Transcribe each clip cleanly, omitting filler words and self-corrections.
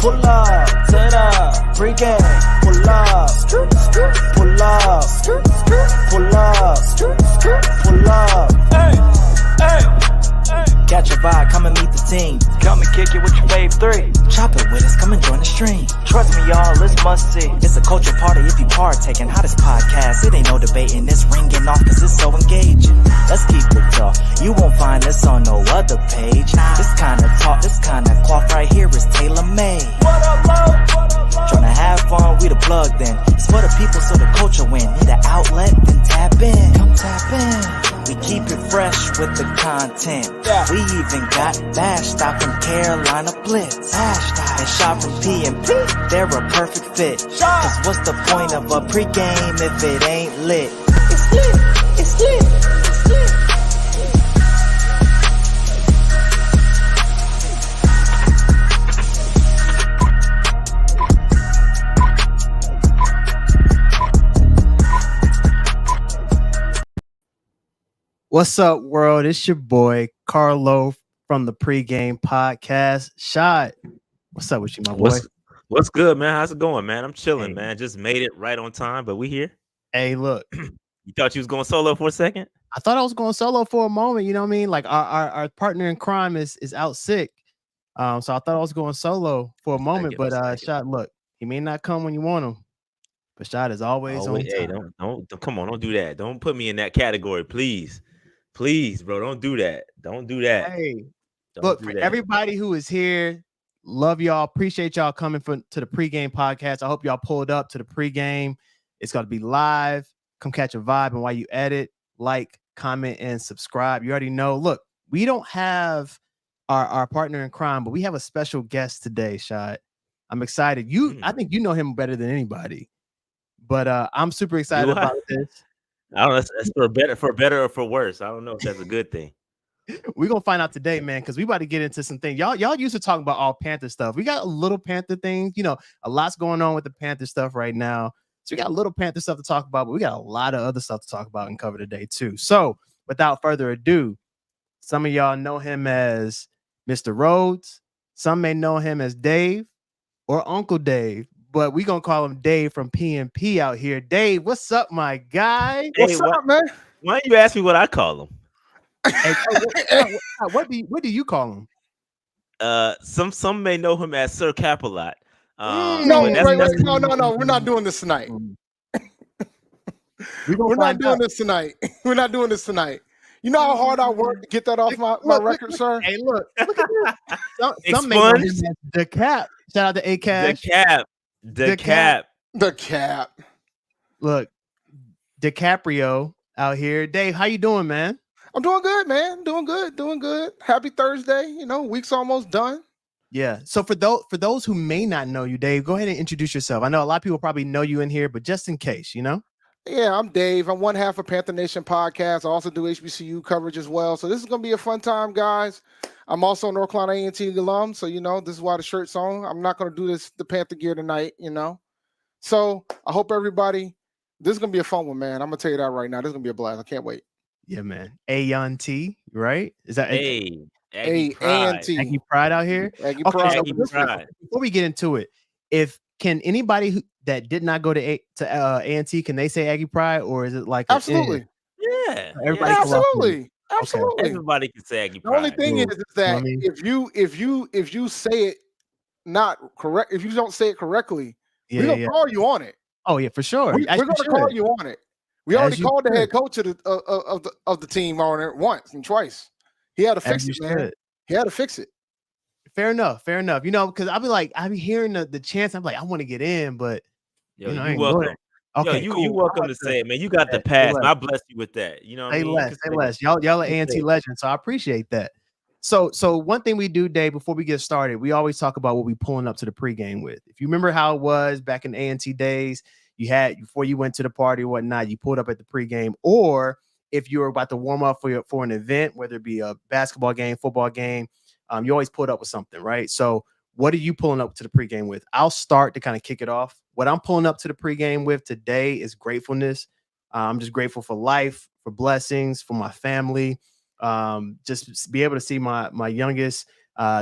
Pull up to the pregame. Pull up, pull up, pull up, pull up. Catch a vibe, come and meet the team. Come and kick it with your fave 3. Chop it with us, come and join the stream. Trust me, y'all, it's must see. It's a culture party if you partaking. Hottest podcast, it ain't no debating. It's ringing off cause it's so engaging. Let's keep it raw. You won't find this on no other page. This kind of talk, this kind of cloth right here is tailor-made. What up, Lo? Tryna have fun, we the plug then. It's for the people so the culture win. Need an outlet, then tap in. Come tap in. We keep it fresh with the content. We even got bashed out from Carolina Blitz. And shot from P&P, they're a perfect fit. Cause what's the point of a pregame if it ain't lit? It's lit, it's lit, it's lit. What's up, world? It's your boy Carlo from the Pregame Podcast. Shot, what's up with you, my boy? What's good, man? How's it going, man? I'm chilling, man. Just made it right on time, but we here. Hey, look. You thought you was going solo for a second? I thought I was going solo for a moment. You know what I mean? Like our partner in crime is out sick. So I thought I was going solo for a moment. But Shot, look, he may not come when you want him. But Shot is always on time. Hey, don't come on, don't do that. Don't put me in that category, please. Please, bro, don't do that. Don't do that. Hey, look, for everybody who is here, love y'all. Appreciate y'all coming to the Pregame Podcast. I hope y'all pulled up to the pregame. It's going to be live. Come catch a vibe. And while you edit, like, comment, and subscribe. You already know. Look, we don't have our partner in crime, but we have a special guest today, Shot. I'm excited. I think you know him better than anybody. But I'm super excited about this. I don't know. It's for better or for worse. I don't know if that's a good thing. We're gonna find out today, man, because we about to get into some things. Y'all used to talk about all Panther stuff. We got a little Panther thing, a lot's going on with the Panther stuff right now. So we got a little Panther stuff to talk about, but we got a lot of other stuff to talk about and cover today too. So without further ado, some of y'all know him as Mr. Rhodes. Some may know him as Dave or Uncle Dave. But we gonna call him Dave from P&P out here. Dave, what's up, my guy? What's up, man? Why don't you ask me what I call him? Hey, what do you call him? Some may know him as Sir Capalot. No, we're not doing this tonight. We're not doing this tonight. We're not doing this tonight. You know how hard I work to get that off my record, sir? Hey, look at this. Some may know him as the Cap. Shout out to A-Cash. The Cap. Look, DiCaprio out here. Dave, how you doing, man? I'm doing good, man. Doing good. Happy Thursday. Week's almost done. Yeah. So for those who may not know you, Dave, go ahead and introduce yourself. I know a lot of people probably know you in here, but just in case, Yeah, I'm Dave. I'm one half of Panther Nation podcast. I also do HBCU coverage as well. So this is going to be a fun time, guys. I'm also a North Carolina A&T alum. So, this is why the shirt's on. I'm not going to do the Panther gear tonight, So I hope everybody, this is going to be a fun one, man. I'm going to tell you that right now. This is going to be a blast. I can't wait. Yeah, man. A&T, right? Is that A&T? Aggie Pride out here? Aggie Pride. Before we get into it, can anybody that did not go to A&T, can they say Aggie Pride, or is it like absolutely? Yeah, everybody absolutely. Okay. Everybody can say Aggie Pride. The only thing is that if you say it not correct, if you don't say it correctly, we're gonna call you on it. Oh yeah, for sure. We're gonna call you on it. We already called the head coach of the team on it once and twice. He had to fix it, man. He had to fix it. Fair enough. Because I be hearing the chants. I'm like, I want to get in, but you're welcome. Okay, you welcome to say it, man. You got the pass. I bless you with that. Say less. Y'all are A&T legends, so I appreciate that. So one thing we do, Dave, before we get started, we always talk about what we pulling up to the pregame with. If you remember how it was back in A&T days, you had before you went to the party or whatnot, you pulled up at the pregame, or if you were about to warm up for an event, whether it be a basketball game, football game, you always pulled up with something, right? So what are you pulling up to the pregame with? I'll start to kind of kick it off. What I'm pulling up to the pregame with today is gratefulness. I'm just grateful for life, for blessings, for my family. Just be able to see my youngest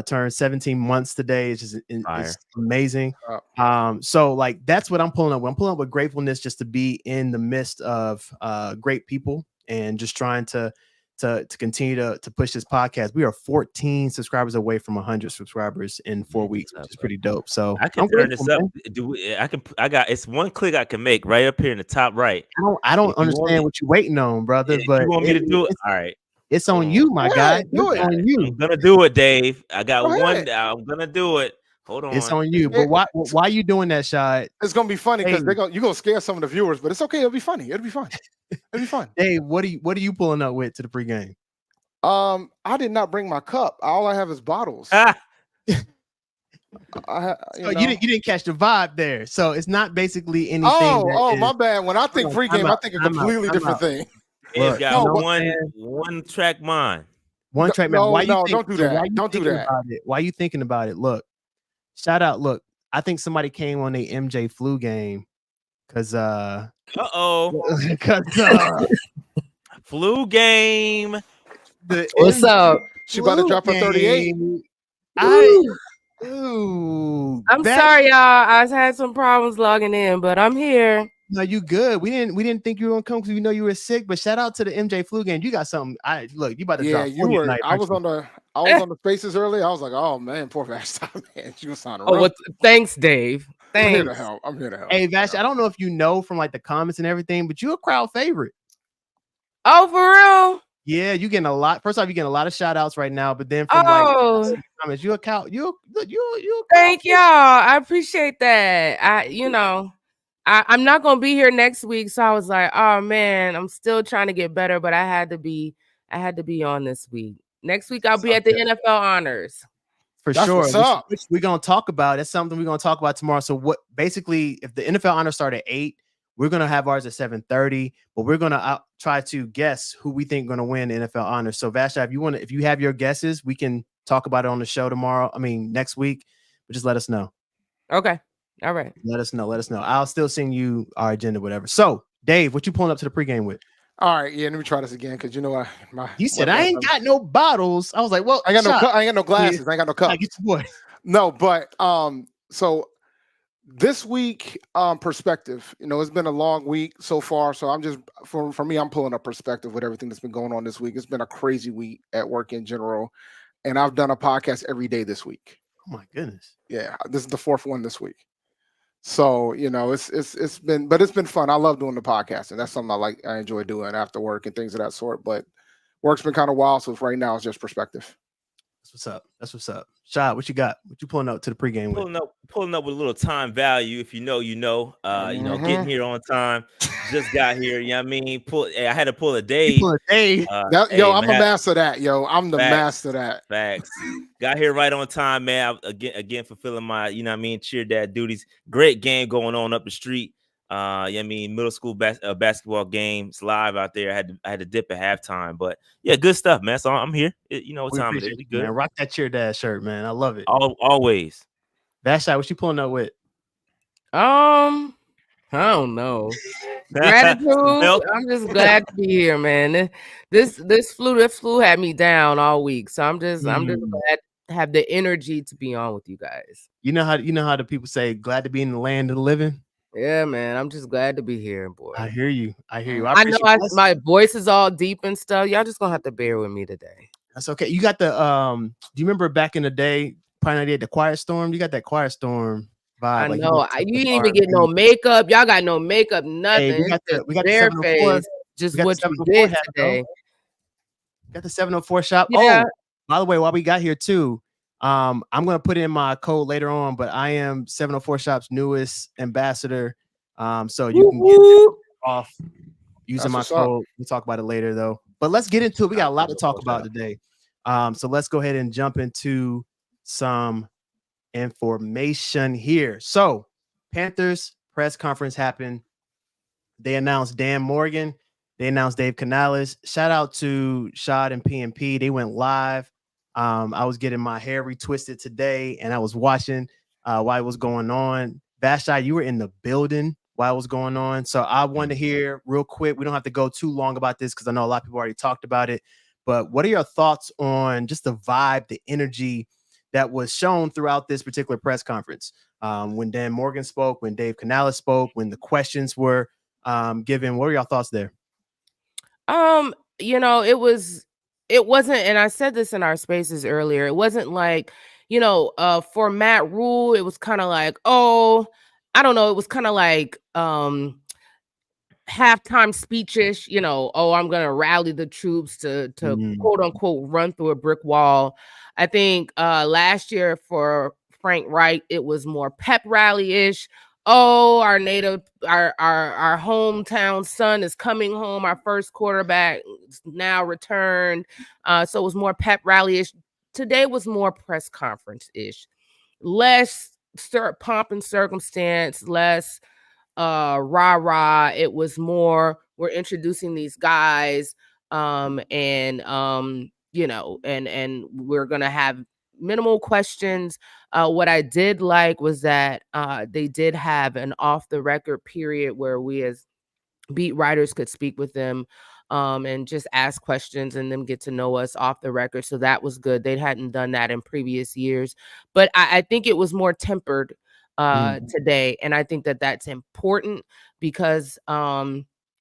Turned 17 months today. It's just it's amazing. Oh. So like that's what I'm pulling up. I'm pulling up with gratefulness just to be in the midst of great people and just trying to continue to push this podcast. We are 14 subscribers away from 100 subscribers in 4 weeks, which is pretty dope. So I can turn this up. It's one click I can make right up here in the top right. I don't understand what you're waiting on, brother. But you want me to do it? All right. It's on you, my guy. Do it. On you. I'm gonna do it, Dave. I got one. I'm gonna do it. Hold on. It's on you. But why are you doing that, Shad? It's gonna be funny because you're gonna scare some of the viewers, but it's okay. It'll be funny. It'll be fun. It'll be fun. Dave, what are you pulling up with to the pregame? I did not bring my cup. All I have is bottles. You didn't catch the vibe there. So it's not basically anything. Oh, my bad. When I think pregame, I think a completely different thing. It's got one track mind. One track mind. Why don't do that. Don't do that. Why are you thinking about it? Look, shout out. Look, I think somebody came on the MJ flu game because flu game. What's up? She about to drop a 38. I'm sorry, y'all. I had some problems logging in, but I'm here. No, you good. We didn't think you were gonna come because we know you were sick. But shout out to the MJ flu game. You got something. You about to drop. You were. Tonight, I was on the spaces early. I was like, oh man, poor Vashti, man. She was on the road. Thanks, Dave. Thanks. I'm here to help. Hey, Vashti, I don't know if you know from like the comments and everything, but you're a crowd favorite. Oh, for real? Yeah, you getting a lot. First off, you're getting a lot of shout outs right now, but then from like comments, you thank y'all. I appreciate that. I'm not gonna be here next week, so I was like, oh man, I'm still trying to get better, but I had to be on this week. Next week I'll be at the NFL honors. For sure. We're gonna talk about it. That's something we're gonna talk about tomorrow. So what basically if the NFL honors start at 8, we're gonna have ours at 7:30, but we're gonna try to guess who we think gonna win the NFL honors. So Vashti, if you have your guesses, we can talk about it on the show tomorrow. Next week. But just let us know. Okay. All right. Let us know. I'll still send you our agenda, whatever. So, Dave, what you pulling up to the pregame with? All right, let me try this again because you said I ain't got no bottles. I was like, well, I ain't got no glasses. I ain't got no cup. Get your boy. No, but so this week, perspective. It's been a long week so far. So I'm just for me, I'm pulling up perspective with everything that's been going on this week. It's been a crazy week at work in general, and I've done a podcast every day this week. Oh my goodness! Yeah, this is the 4th one this week. So it's been fun. I love doing the podcast, and that's something I enjoy doing after work and things of that sort. But work's been kind of wild, so right now it's just perspective. That's what's up. Shad, what you got? What you pulling up to the pregame with? Pulling up with a little time value. If you know, getting here on time. Just got here. You know what I mean? I had to pull a Dave. I'm a master of that. I'm the master of that. Facts. Got here right on time, man. Again, fulfilling my, cheer dad duties. Great game going on up the street. Middle school basketball games live out there. I had to dip at halftime, but yeah, good stuff, man. So I'm here. What time it is? We good. Man, rock that cheer dad shirt, man. I love it. Always. Vashti, what you pulling up with? I don't know. Gratitude. I'm just glad to be here, man. This flu had me down all week, so I'm just glad to have the energy to be on with you guys. You know how the people say, glad to be in the land of the living. Yeah, man. I'm just glad to be here, boy. I hear you. I know my voice is all deep and stuff. Y'all just gonna have to bear with me today. That's okay. You got the do you remember back in the day, probably the Quiet Storm? You got that Quiet Storm vibe. I know. You didn't even get no makeup. Y'all got no makeup, nothing. Hey, we got their the face. Just what you did today. Got the 704 shop. Yeah. Oh, by the way, while we got here too, I'm gonna put in my code later on, but I am 704 Shop's newest ambassador. So you can get off using my code. We'll talk about it later though. But let's get into it. We got a lot to talk about today. So let's go ahead and jump into some information here. So Panthers press conference happened. They announced Dan Morgan. They announced Dave Canales. Shout out to Shad and PNP. They went live. I was getting my hair retwisted today, and I was watching while it was going on. Vashti, you were in the building while it was going on. So I want to hear real quick. We don't have to go too long about this because I know a lot of people already talked about it. But what are your thoughts on just the vibe, the energy that was shown throughout this particular press conference. When Dan Morgan spoke, when Dave Canales spoke, when the questions were given. What are y'all thoughts there? It wasn't, and I said this in our spaces earlier, it wasn't like, for Matt Rule, it was kind of like, oh, I don't know, it was kind of like halftime speechish, oh, I'm gonna rally the troops to quote unquote run through a brick wall. I think last year for Frank Wright, it was more pep rally-ish. Oh, our hometown son is coming home. Our first quarterback now returned. So it was more pep rally-ish. Today was more press conference-ish. Less pomp and circumstance, less rah. It was more, we're introducing these guys, and we're gonna have minimal questions. What I did like was that they did have an off the record period where we as beat writers could speak with them and just ask questions and them get to know us off the record. So that was good. They hadn't done that in previous years, but I think it was more tempered today. And I think that that's important because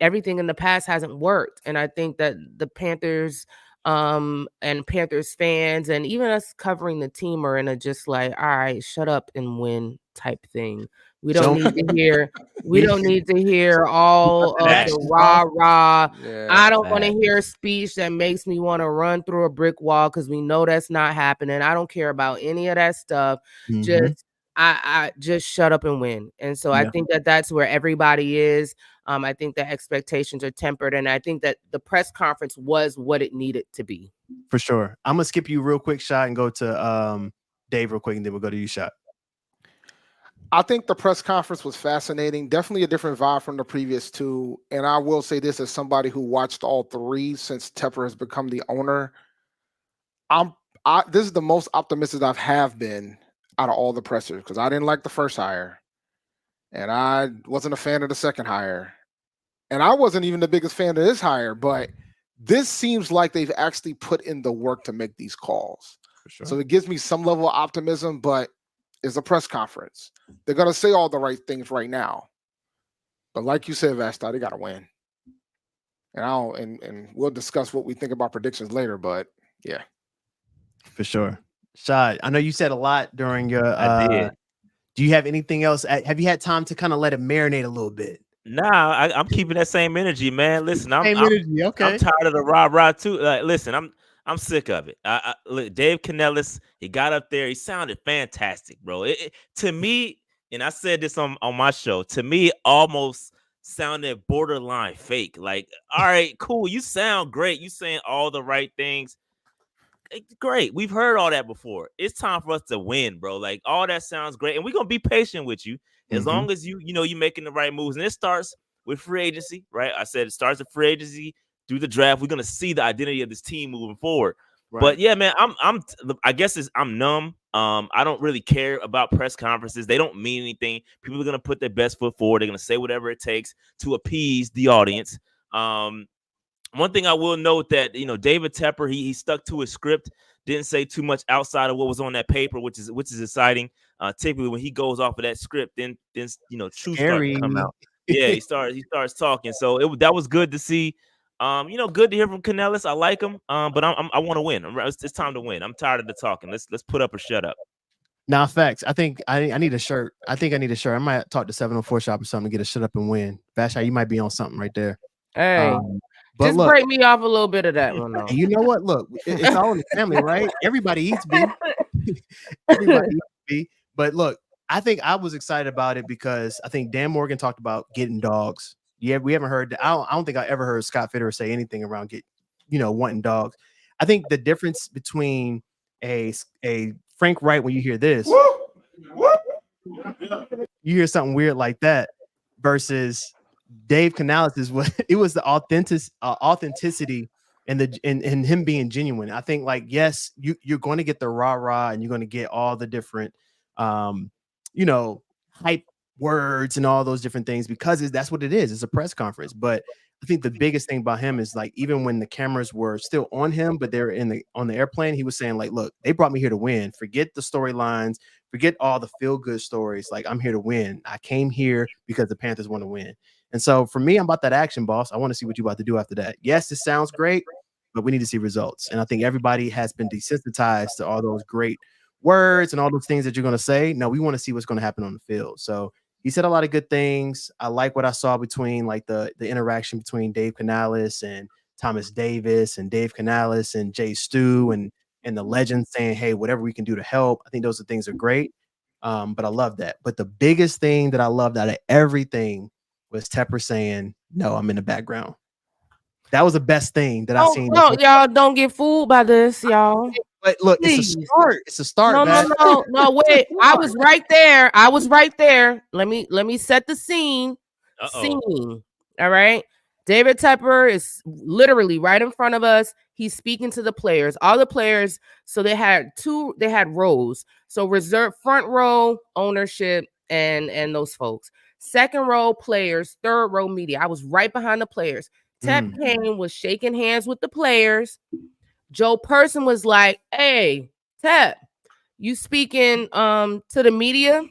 everything in the past hasn't worked. And I think that the Panthers and Panthers fans and even us covering the team are in a just like, all right, shut up and win type thing. We don't need to hear. We don't need to hear all of the rah. Yeah, I don't want to hear a speech that makes me want to run through a brick wall because we know that's not happening. I don't care about any of that stuff. Just I just shut up and win. And so I think that that's where everybody is. I think the expectations are tempered, and I think that the press conference was what it needed to be. For sure. I'm gonna skip you real quick, Shot, and go to Dave real quick, and then we'll go to you, Shot. I think the press conference was fascinating. Definitely a different vibe from the previous two. And I will say this as somebody who watched all three since Tepper has become the owner. This is the most optimistic I have been out of all the pressers because I didn't like the first hire. And I wasn't a fan of the second hire. And I wasn't even the biggest fan of this hire. But this seems like they've actually put in the work to make these calls. For sure. So it gives me some level of optimism, but it's a press conference. They're going to say all the right things right now. But like you said, Vasta, they got to win. And we'll discuss what we think about predictions later, but yeah. For sure. Shad, I know you said a lot during your I did. Do you have anything else? Have you had time to kind of let it marinate a little bit? Nah, I'm keeping that same energy, man. Listen, I'm energy. Okay. I'm tired of the rah too. Like, listen, I'm sick of it. Look, Dave Canales, he got up there. He sounded fantastic, bro. To me, and I said this on my show, to me, it almost sounded borderline fake. Like, all right, cool. You sound great. You saying all the right things. Great. We've heard all that before. It's time for us to win, bro. Like, all that sounds great. And we're going to be patient with you as long as you're making the right moves. And it starts with free agency, right? I said it starts with free agency through the draft. We're going to see the identity of this team moving forward. Right. But yeah, man, I guess I'm numb. I don't really care about press conferences. They don't mean anything. People are going to put their best foot forward. They're going to say whatever it takes to appease the audience. One thing I will note that, David Tepper, he stuck to his script, didn't say too much outside of what was on that paper, which is exciting. Typically when he goes off of that script, then truth starts to come out. Yeah, he starts talking. So that was good to see. Good to hear from Canales. I like him. But I want to win. It's time to win. I'm tired of the talking. Let's put up or shut up. Now, facts. I think I need a shirt. I might talk to 704 Shop or something to get a shut up and win. Vasha, you might be on something right there. Hey. Just break me off a little bit of that one, though. You know what? Look, it's all in the family, right? Everybody eats beef. Everybody eats beef. But look, I think I was excited about it because I think Dan Morgan talked about getting dogs. Yeah, we haven't heard. I don't think I ever heard Scott Fitterer say anything around wanting dogs. I think the difference between a Frank Wright when you hear this, you hear something weird like that, versus Dave Canales is it was the authenticity and him being genuine. I think, like, yes, you're going to get the rah and you're going to get all the different hype words and all those different things because that's what it is. It's a press conference. But I think the biggest thing about him is like even when the cameras were still on him, but they're on the airplane, he was saying like, "Look, they brought me here to win. Forget the storylines, forget all the feel good stories. Like I'm here to win. I came here because the Panthers want to win." And so for me, I'm about that action, boss. I want to see what you're about to do after that. Yes, it sounds great, but we need to see results. And I think everybody has been desensitized to all those great words and all those things that you're going to say. No, we want to see what's going to happen on the field. So he said a lot of good things. I like what I saw between like the interaction between Dave Canales and Thomas Davis and Dave Canales and Jay Stu and the legends saying, hey, whatever we can do to help. I think those are things are great. But I love that. But the biggest thing that I loved out of everything was Tepper saying, no, I'm in the background. That was the best thing that I've seen. No, y'all don't get fooled by this, y'all. But look, Please. It's a start. No, wait. I was right there. Let me set the scene. Scene. All right. David Tepper is literally right in front of us. He's speaking to the players, all the players. So they had rows. So reserve, front row, ownership, and those folks. Second row, players. Third row, media. I was right behind the players. Tep Kane was shaking hands with the players. Joe Person was like, hey, Tep, you speaking to the media?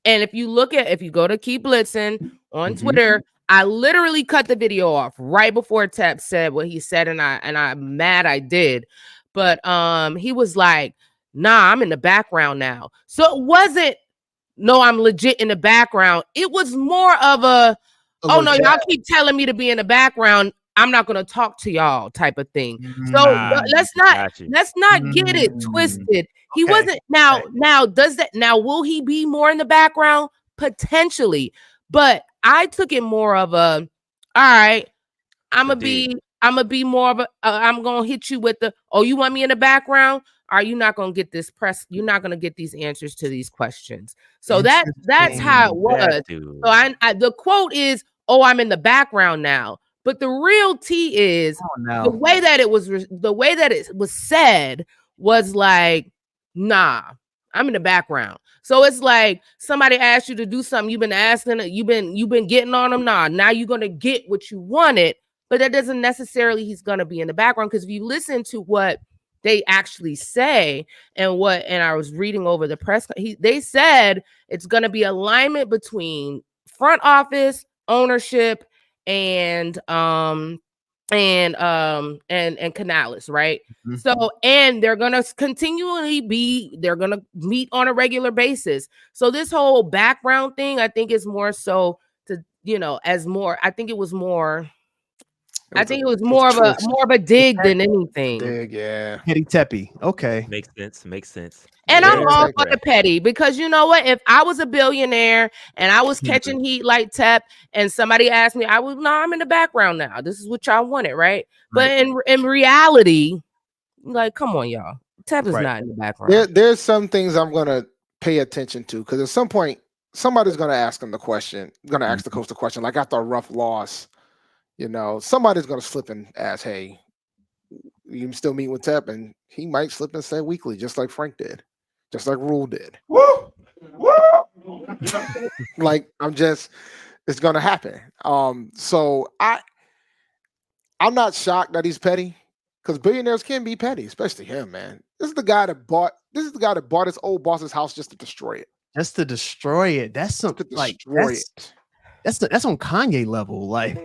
And if you go to Keep Blitzing on Twitter, I literally cut the video off right before Tep said what he said, and I'm mad I did. But he was like, nah, I'm in the background now. So it wasn't, no, I'm legit in the background. It was more of a oh no, y'all keep telling me to be in the background. I'm not going to talk to y'all type of thing. So let's not get it twisted. He wasn't now will he be more in the background? Potentially. But I took it more of a, all right, I'm going to be more of a, I'm going to hit you with the, oh, you want me in the background? Are you not going to get this press? You're not going to get these answers to these questions. So that's how it was. So I the quote is, oh, I'm in the background now. But the real tea is the way that it was said was like, nah, I'm in the background. So it's like somebody asked you to do something. You've been asking it. You've been getting on them. Now you're going to get what you wanted. But that doesn't necessarily he's going to be in the background. Because if you listen to what they actually say and I was reading over the press, they said it's going to be alignment between front office, ownership, and Canales, right? So, and they're gonna they're gonna meet on a regular basis. So this whole background thing, I think, is more so to, I think it was more of a dig than anything. Dig, yeah. Petty Teppy. Okay. Makes sense. And I'm all for the petty because you know what? If I was a billionaire and I was catching heat like Tep and somebody asked me, I'm in the background now. This is what y'all wanted, right? But in reality, like, come on, y'all. Tep is not in the background. There's some things I'm gonna pay attention to because at some point somebody's gonna ask him the question, ask the coach the question, like after a rough loss. Somebody's gonna slip and ask, hey, you still meet with Tep? And he might slip and say weekly, just like Frank did, just like Rule did. Woo! Like it's gonna happen. So I'm not shocked that he's petty because billionaires can be petty, especially him, man. This is the guy that bought his old boss's house just to destroy it. Just to destroy it. That's something like that's on Kanye level, like.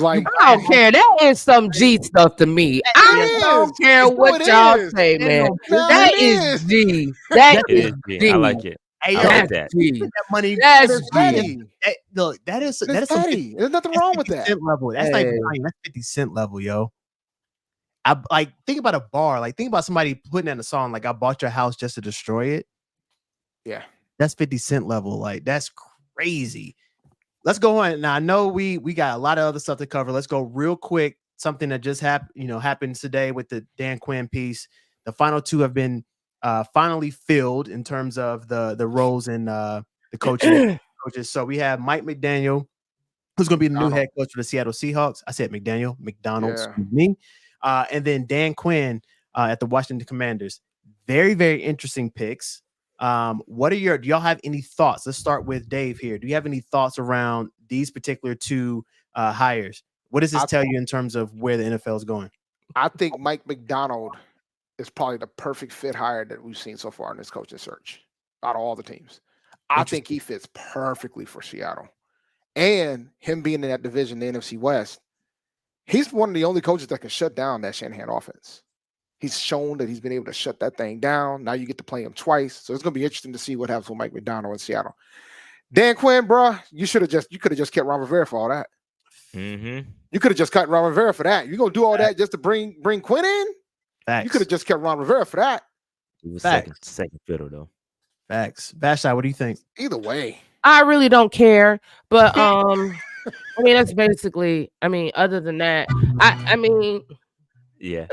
I don't care. That is some G stuff to me. I don't care what y'all say, man. That is G. That is G. I like it. Hey, I like that. That money. That's G. Look, that is petty. There's nothing wrong with that. Level. That's like that's 50 Cent level, yo. I like think about a bar. Like think about somebody putting in a song like "I bought your house just to destroy it." Yeah, that's 50 Cent level. Like that's crazy. Let's go on. Now I know we got a lot of other stuff to cover. Let's go real quick. Something that just happened today with the Dan Quinn piece. The final two have been finally filled in terms of the roles in the coaches. So we have Mike McDaniel, who's going to be the new head coach for the Seattle Seahawks. I said McDonald, excuse me. And then Dan Quinn at the Washington Commanders. Very, very interesting picks. Do y'all have any thoughts? Let's start with Dave here. Do you have any thoughts around these particular two hires? What does this tell you in terms of where the NFL is going? I think Mike McDonald is probably the perfect fit hire that we've seen so far in this coaching search out of all the teams. I think he fits perfectly for Seattle. And him being in that division, the NFC West, he's one of the only coaches that can shut down that Shanahan offense. He's shown that he's been able to shut that thing down. Now you get to play him twice. So it's going to be interesting to see what happens with Mike McDonald in Seattle. Dan Quinn, bro, you could have just kept Ron Rivera for all that. Mm-hmm. You could have just cut Ron Rivera for that. You're going to do all that just to bring Quinn in? Facts. You could have just kept Ron Rivera for that. It was second fiddle, though. Facts. Vashti, what do you think? Either way. I really don't care. But I mean, that's basically, other than that, I mean, yeah.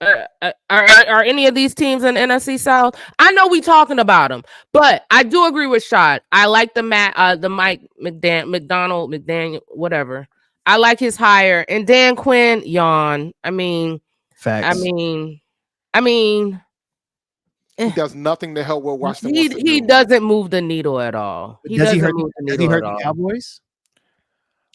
Are any of these teams in the NFC South? I know we talking about them, but I do agree with Shad. I like the Mike McDaniel, whatever. I like his hire, and Dan Quinn, yawn. I mean, facts. I mean, he does nothing to help with Washington. He doesn't move the needle at all. Does he hurt the Cowboys?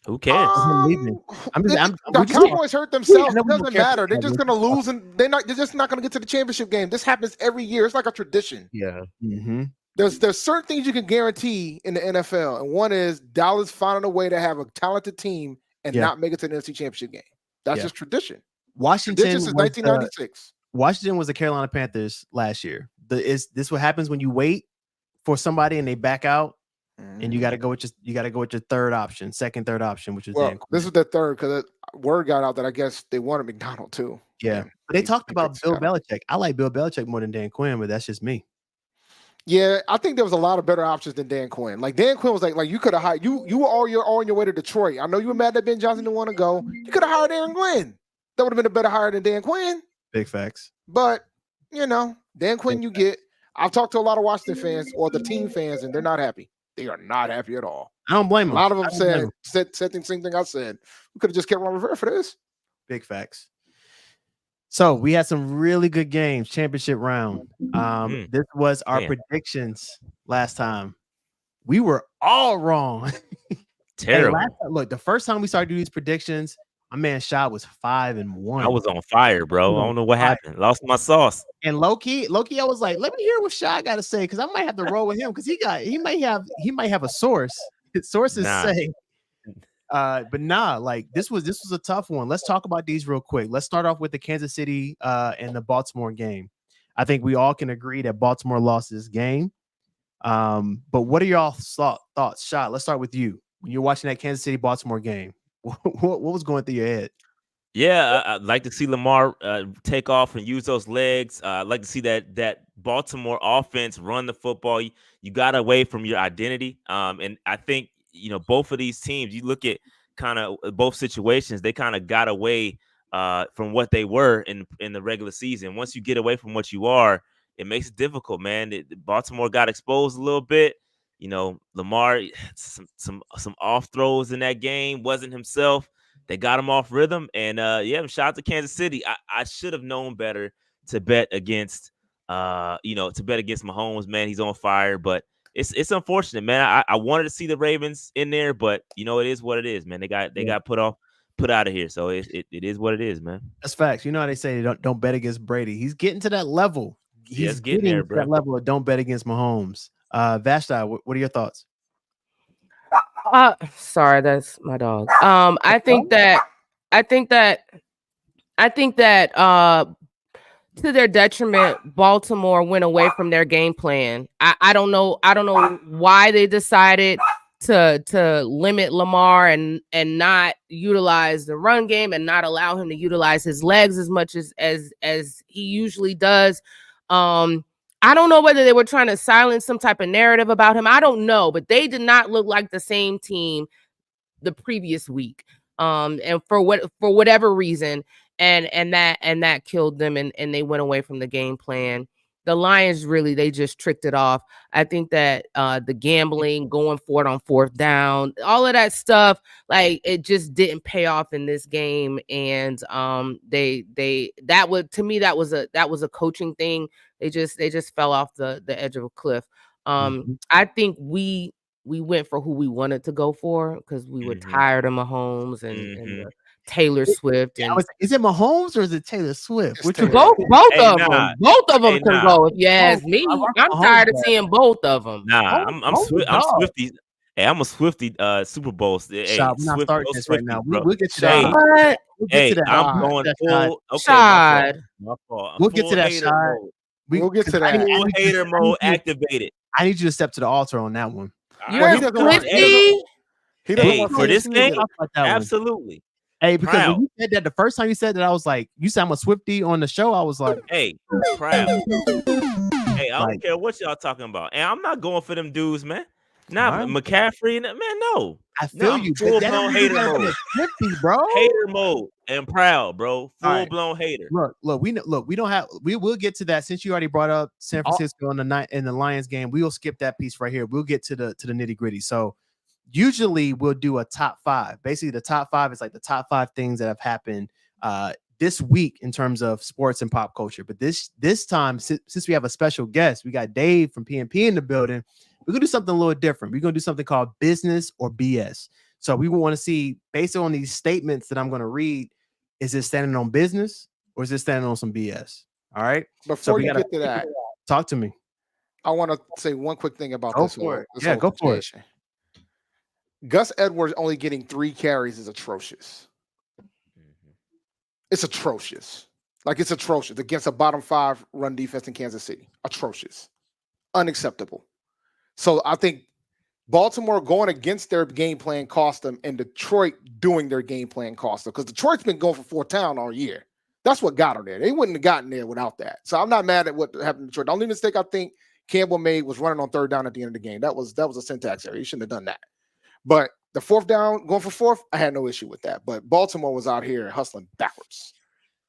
Who cares? The Cowboys hurt themselves. It doesn't matter. They're just gonna lose, and they're just not gonna get to the championship game. This happens every year. It's like a tradition. Yeah. Mm-hmm. There's certain things you can guarantee in the NFL, and one is Dallas finding a way to have a talented team and not make it to the NFC Championship game. That's just tradition. Washington since 1996. Washington was the Carolina Panthers last year. Is this what happens when you wait for somebody and they back out? And you got to go with your third option, third option, which is Dan Quinn. This is the third because word got out that I guess they wanted McDonald too. Yeah, but they talked about Bill Belichick. I like Bill Belichick more than Dan Quinn, but that's just me. Yeah, I think there was a lot of better options than Dan Quinn. Like Dan Quinn was like you could have hired you were all on your way to Detroit. I know you were mad that Ben Johnson didn't want to go. You could have hired Aaron Glenn. That would have been a better hire than Dan Quinn. Big facts. But Dan Quinn, you get. I've talked to a lot of Washington fans or the team fans, and they're not happy. They are not happy at all. I don't blame them. A lot of them said the same thing I said. We could have just kept Ron Rivera for this. Big facts. So we had some really good games, championship round. This was our predictions last time. We were all wrong. Terrible. Look, the first time we started doing these predictions, my man Shad was 5-1. I was on fire, bro. I don't know what happened. Lost my sauce. And low-key, I was like, let me hear what Shad got to say, because I might have to roll with him because he might have a source. His sources say. But like this was a tough one. Let's talk about these real quick. Let's start off with the Kansas City and the Baltimore game. I think we all can agree that Baltimore lost this game. But what are y'all thoughts? Shad, let's start with you. When you're watching that Kansas City Baltimore game, what was going through your head? Yeah, I'd like to see Lamar take off and use those legs. I'd like to see that Baltimore offense run the football. You got away from your identity. And I think, both of these teams, you look at kind of both situations, they kind of got away from what they were in the regular season. Once you get away from what you are, it makes it difficult, man. Baltimore got exposed a little bit. Lamar, some off throws in that game, wasn't himself. They got him off rhythm, and shout out to Kansas City. I should have known better to bet against, Mahomes. Man, he's on fire, but it's unfortunate, man. I wanted to see the Ravens in there, but it is what it is, man. They got put out of here, so it is what it is, man. That's facts. You know how they say don't bet against Brady. He's getting to that level. He's getting there, bro. That level of don't bet against Mahomes. Vashti, what are your thoughts? Sorry, that's my dog. I think that to their detriment, Baltimore went away from their game plan. I don't know why they decided to limit Lamar and not utilize the run game and not allow him to utilize his legs as much as he usually does. I don't know whether they were trying to silence some type of narrative about him. I don't know, but they did not look like the same team the previous week. And for whatever reason, and that killed them, and they went away from the game plan. the Lions really, they just tricked it off. I think that the gambling, going for it on 4th down, all of that stuff, like it just didn't pay off in this game. And that was a coaching thing. They just fell off the edge of a cliff. I think we went for who we wanted to go for because we were tired of Mahomes and Taylor Swift. And is it Mahomes or is it Taylor Swift? Both of them. Both of them can go. If you ask me, I'm tired of seeing both of them. I'm Swifty. Hey, I'm a Swifty Super Bowl. Hey, we're not starting this right now. We'll get to that. We'll get to that. I'm going full. Okay, my fault. We'll get to that shot. We'll get to that. Full hater mode activated. I need you to step to the altar on that one. You're Swifty. Hey, for this game, absolutely. Hey, because when you said that the first time you said that, I was like, you said I'm a Swifty on the show. I was like, hey, proud. Hey, I don't care what y'all talking about. And I'm not going for them dudes, man. Not McCaffrey, man. No, I feel you. Full blown hater mode, Swifty, bro. Hater mode and proud, bro. Full blown hater. Look. We don't have. We will get to that since you already brought up San Francisco in the Lions game. We will skip that piece right here. We'll get to the nitty gritty. So usually we'll do a top 5. Basically, the top 5 is like the top 5 things that have happened this week in terms of sports and pop culture. But this time, since we have a special guest, we got Dave from PNP in the building. We're going to do something a little different. We're going to do something called business or BS. So we want to see, based on these statements that I'm going to read, is it standing on business or is it standing on some BS? All right. Before you get to that, talk to me. I want to say one quick thing about this. Go for it. Gus Edwards only getting 3 carries is atrocious. It's atrocious. Like, it's atrocious against a bottom 5 run defense in Kansas City. Atrocious. Unacceptable. So I think Baltimore going against their game plan cost them, and Detroit doing their game plan cost them, because Detroit's been going for 4th down all year. That's what got them there. They wouldn't have gotten there without that. So I'm not mad at what happened to Detroit. The only mistake I think Campbell made was running on 3rd down at the end of the game. That was a syntax error. He shouldn't have done that. But the 4th down, going for 4th, I had no issue with that. But Baltimore was out here hustling backwards.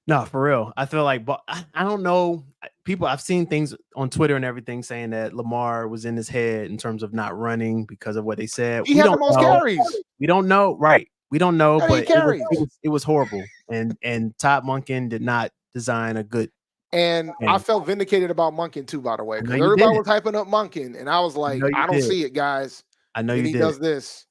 No, for real. I feel like I don't know. People, I've seen things on Twitter and everything saying that Lamar was in his head in terms of not running because of what they said. He had the most carries. We don't know. Right. We don't know, but it was horrible. And Todd Monken did not design a good. And I felt vindicated about Monken too, by the way, because everybody was hyping up Monken, and I was like, I don't see it, guys. I know you did. He does this.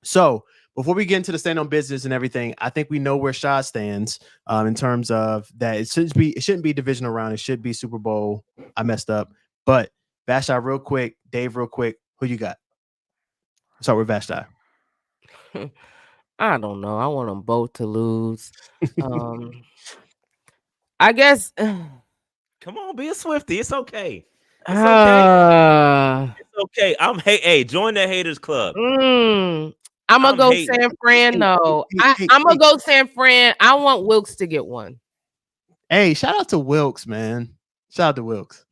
So before we get into the stand on business and everything, I think we know where Shaw stands in terms of that. It shouldn't be divisional round. It should be Super Bowl. I messed up, but Vashti, real quick, Dave, real quick. Who you got? Start with Vashti. I don't know. I want them both to lose. I guess. Come on, be a Swifty. It's okay. It's okay. It's okay. Hey, join the haters club. I'm gonna go San Fran. No, I'm gonna go San Fran. I want Wilkes to get one. Hey, shout out to Wilkes, man. Shout out to Wilkes.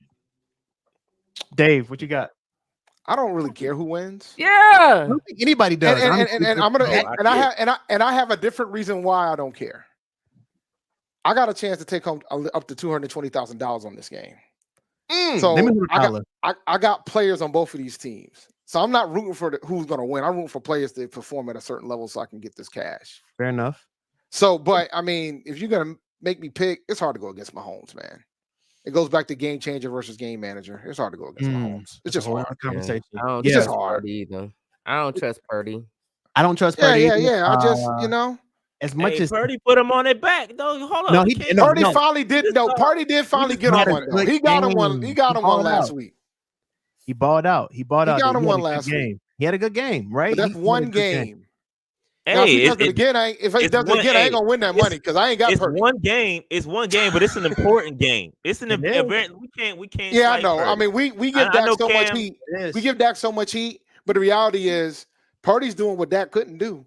Dave, what you got? I don't really care who wins. Yeah, I don't think anybody does. And I have a different reason why I don't care. I got a chance to take home up to $220,000 on this game. So I got players on both of these teams. So I'm not rooting for who's going to win. I'm rooting for players to perform at a certain level so I can get this cash. Fair enough. So, but I mean, if you're going to make me pick, it's hard to go against Mahomes, man. It goes back to game changer versus game manager. It's hard to go against Mahomes. It's just hard. Conversation. Yeah. It's just hard. Either. I don't trust Purdy. I don't trust Purdy. Yeah. I just, as much as Purdy put him on it back, though. Hold on. No, Purdy finally did. No, Purdy did finally get on one. Though. He got him one. He got him one last week. He balled out. He got him one last week. He had a good game, right? But that's one game. Hey, now, if he does it again, I ain't gonna win that money because I ain't got. It's Purdy. It's one game, but it's an important game. It's an event. We can't. Yeah, I know. Purdy. I mean, we give Dak so much heat. We give Dak so much heat, but the reality is, Purdy's doing what Dak couldn't do.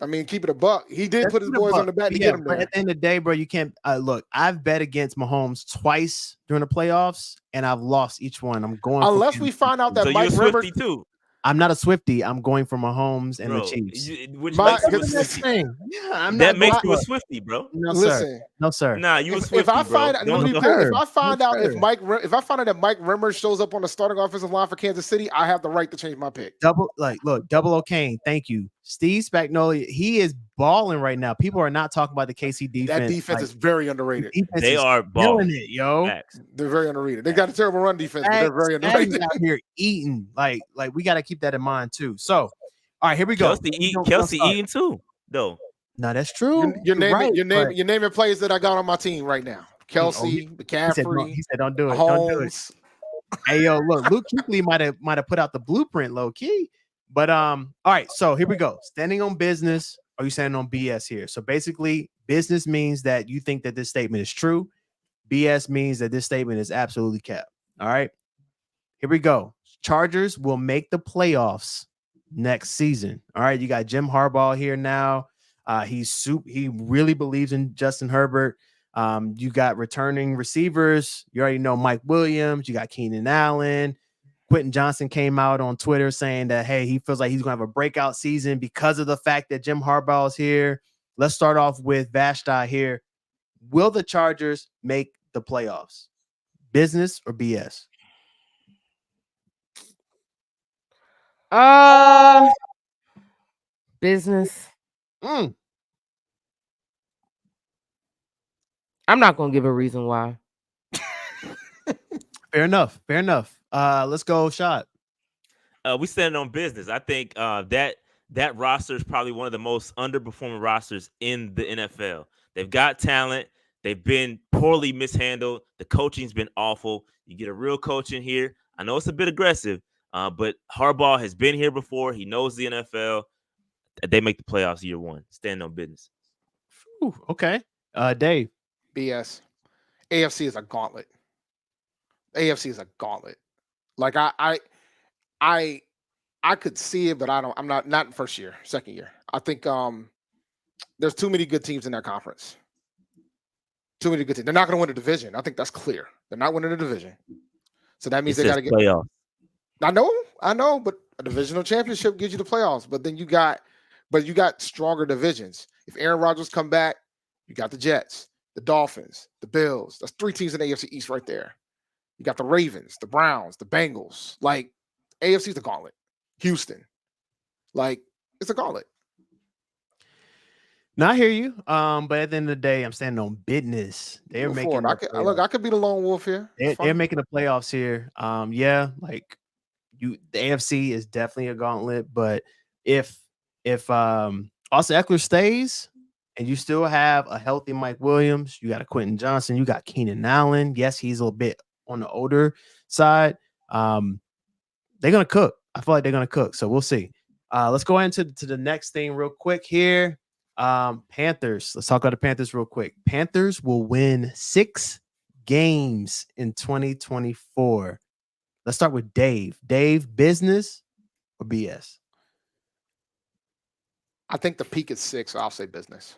I mean, keep it a buck. He did put his boys on the back to get him there. But at the end of the day, bro, you can't look. I've bet against Mahomes twice during the playoffs, and I've lost each one. I'm going unless we find out that so Mike Rivers too. I'm not a Swiftie. I'm going for Mahomes and the Chiefs. Which makes you a Swiftie. Yeah, that makes you a Swiftie, bro. No, Listen, sir. No, sir. Nah, you a Swiftie, if I find, bro. if I find out that Mike Rimmer shows up on the starting offensive line for Kansas City, I have the right to change my pick. Double O'Kane. Thank you, Steve Spagnuolo. He is balling right now. People are not talking about the KC defense. That defense is very underrated. They are balling it, yo. Facts. They're very underrated. They got a terrible run defense, but they're very underrated. Out here eating, like we got to keep that in mind too. So, all right, here we go. Kelsey eating too, though. No, that's true. You're naming players that I got on my team right now. Kelsey, McCaffrey. He said, "Don't do it. Mahomes. Don't do it." Hey, yo, look, Luke Kuechly might have put out the blueprint low key, but all right. So here we go. Standing on business. Are you standing on BS here? So basically, business means that you think that this statement is true. BS means that this statement is absolutely capped. All right. Here we go. Chargers will make the playoffs next season. All right. You got Jim Harbaugh here now. He really believes in Justin Herbert. You got returning receivers. You already know Mike Williams. You got Keenan Allen. Quentin Johnson came out on Twitter saying that, hey, he feels like he's going to have a breakout season because of the fact that Jim Harbaugh is here. Let's start off with Vashti here. Will the Chargers make the playoffs? Business or BS? Business. I'm not going to give a reason why. Fair enough. Let's go, Shot. We stand on business. I think that roster is probably one of the most underperforming rosters in the NFL. They've got talent. They've been poorly mishandled. The coaching's been awful. You get a real coach in here. I know it's a bit aggressive, but Harbaugh has been here before. He knows the NFL. They make the playoffs year one. Stand on business. Ooh, okay. Dave. BS. AFC is a gauntlet. Like I could see it, but I'm not in first year, second year. I think there's too many good teams in that conference. Too many good teams. They're not going to win the division. I think that's clear. They're not winning the division. So that means they got to get playoffs. I know, but a divisional championship gives you the playoffs. But then you got stronger divisions. If Aaron Rodgers come back, you got the Jets, the Dolphins, the Bills. That's three teams in the AFC East right there. You got the Ravens, the Browns, the Bengals. Like, AFC's a gauntlet. Houston. Like, it's a gauntlet. Now I hear you. But at the end of the day, I'm standing on business. They're making I could be the lone wolf here. They're making the playoffs here. The AFC is definitely a gauntlet, but if Austin Eckler stays and you still have a healthy Mike Williams, you got a Quentin Johnson, you got Keenan Allen. Yes, he's a little bit on the older side. They're gonna cook. I feel like they're gonna cook. So we'll see. Let's go into the next thing real quick here. Panthers. Let's talk about the Panthers real quick. Panthers will win 6 games in 2024. Let's start with Dave. Dave, business or BS? I think the peak is 6, so I'll say business.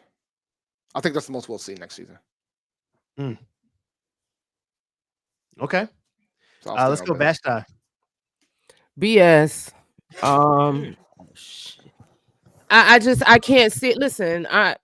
I think that's the most we'll see next season. Okay. So let's go Vashti. BS. I can't see it. Listen, I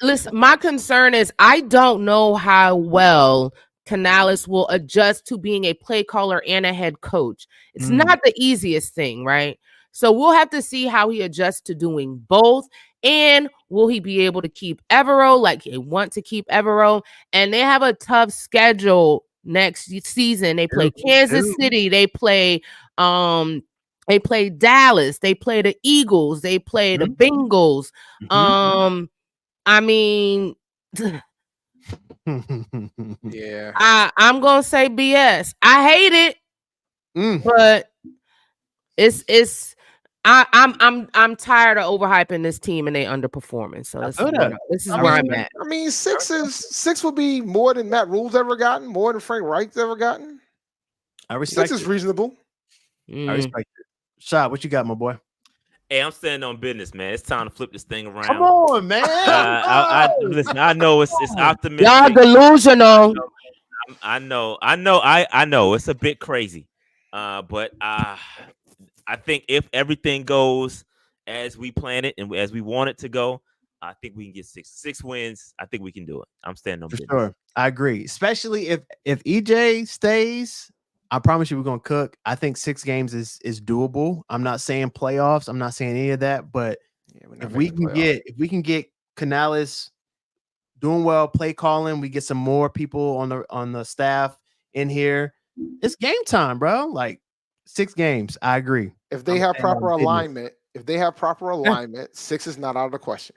listen, my concern is I don't know how well Canales will adjust to being a play caller and a head coach. It's not the easiest thing, right? So we'll have to see how he adjusts to doing both. And will he be able to keep Evero like they want to keep Evero? And they have a tough schedule next season. They play Kansas City. They play Dallas. They play the Eagles. They play the Bengals. I mean, yeah. I'm gonna say BS. I hate it, but it's. I'm tired of overhyping this team and they underperforming. So this is where I'm at. I mean, 6 would be more than Matt Rule's ever gotten, more than Frank Reich's ever gotten. I respect 6 is reasonable. I respect it. Shah, what you got, my boy? Hey, I'm standing on business, man. It's time to flip this thing around. Come on, man. Listen, I know it's optimistic. Y'all delusional. I know. It's a bit crazy. But I think if everything goes as we plan it and as we want it to go, I think we can get six wins. I think we can do it. I'm standing on For business. sure. I agree. Especially if EJ stays, I promise you we're gonna cook. I think 6 games is doable. I'm not saying playoffs. I'm not saying any of that, but if we can get Canales doing well, play calling, we get some more people on the staff in here. It's game time, bro. Like 6 games. I agree. If they have proper alignment, 6 is not out of the question.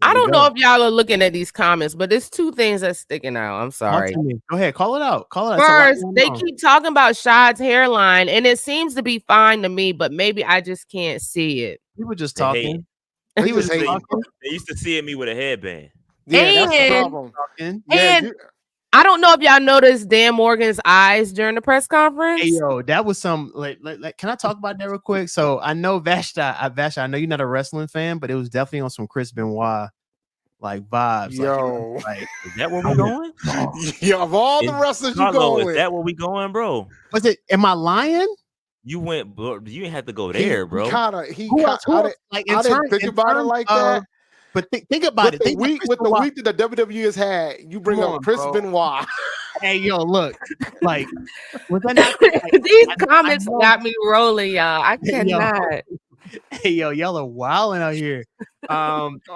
I don't know if y'all are looking at these comments, but there's 2 things that's sticking out. I'm sorry. Go ahead, call it out. First, they keep talking about Shad's hairline, and it seems to be fine to me, but maybe I just can't see it. We were just talking. He was talking. They used to see me with a headband. Yeah, that's the problem. And I don't know if y'all noticed Dan Morgan's eyes during the press conference. Hey, yo, that was some like can I talk about that real quick? So I know Vashta, I know you're not a wrestling fan, but it was definitely on some Chris Benoit like vibes. Yo, like, is that where we going? Yeah, of all the wrestlers you going with. Is that where we going, bro? Was it? Am I lying? You went, bro. You didn't have to go there, bro. I didn't think about it like that. But think about it. With the week that the WWE has had, you bring up Chris Benoit. Hey, yo, look, like, was that not, like these comments got me rolling, y'all. I cannot. Hey, yo, y'all are wilding out here.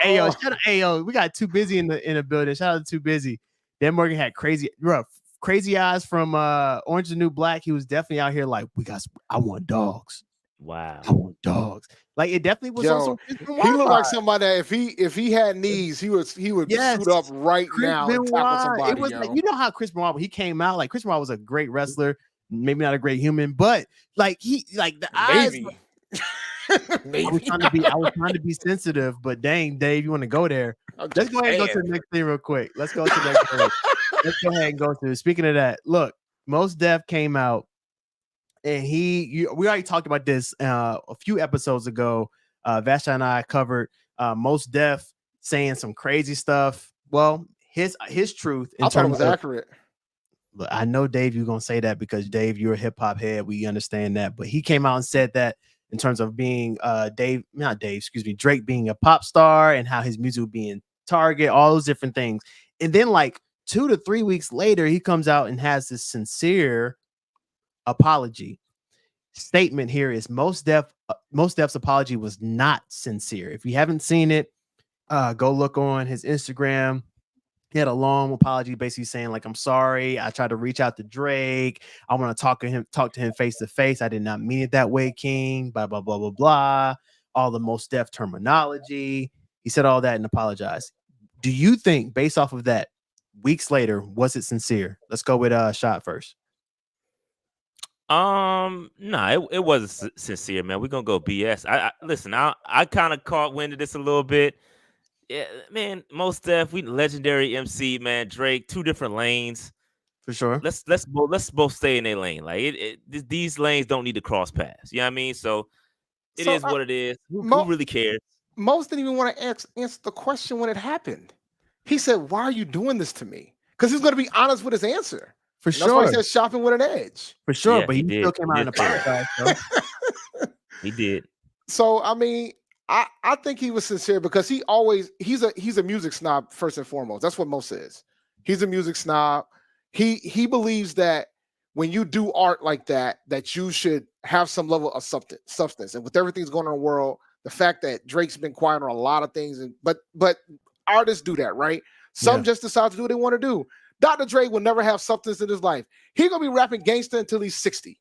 Hey, yo, we got Too Busy in the building. Shout out to Too Busy. Dan Morgan had crazy eyes from Orange is the New Black. He was definitely out here like, I want dogs. Wow. I want dogs. Like it definitely was. Yo, he looked like somebody that if he had knees, he would suit up right Chris now Benoit, and tackle somebody. It was like, you know how Chris Benoit, when he came out, like Chris Benoit was a great wrestler, maybe not a great human, but like the eyes. Maybe. I was trying to be sensitive, but dang, Dave, you want to go there? Let's go ahead and go to the next thing real quick. Let's go to the next thing. Let's go ahead and go through. Speaking of that, look, Mos Def came out. And we already talked about this a few episodes ago. Vashta and I covered Mos Def saying some crazy stuff. Well, his truth. I thought it was accurate. Look, I know, Dave, you're gonna say that because Dave, you're a hip hop head. We understand that, but he came out and said that in terms of being Drake being a pop star and how his music being target, all those different things. And then like 2 to 3 weeks later, he comes out and has this sincere apology. Statement here is Mos Def's apology was not sincere. If you haven't seen it, go look on his Instagram. He had a long apology basically saying like, I'm sorry, I tried to reach out to Drake, I want to talk to him face to face, I did not mean it that way, King, blah blah blah blah blah, all the Mos Def terminology. He said all that and apologized. Do you think, based off of that, weeks later, was it sincere? Let's go with Shot first. No, it wasn't sincere, man. We're gonna go BS. Listen, I kind of caught wind of this a little bit. Yeah, man, Mos Def, we legendary MC, man. Drake, 2 different lanes. For sure. Let's both stay in their lane. Like these lanes don't need to cross paths. You know what I mean? So it is what it is. Who really cares? Mos didn't even want to answer the question when it happened. He said, "Why are you doing this to me?" Because he's going to be honest with his answer. For sure. That's why he said shopping with an edge. For sure, yeah, but he still came out and apologized. He did. So I mean, I think he was sincere because he's a music snob first and foremost. That's what Mos is. He's a music snob. He believes that when you do art like that you should have some level of substance. And with everything's going on in the world, the fact that Drake's been quiet on a lot of things, but artists do that, right? Some just decide to do what they want to do. Dr. Dre will never have substance in his life. He's gonna be rapping gangster until he's 60.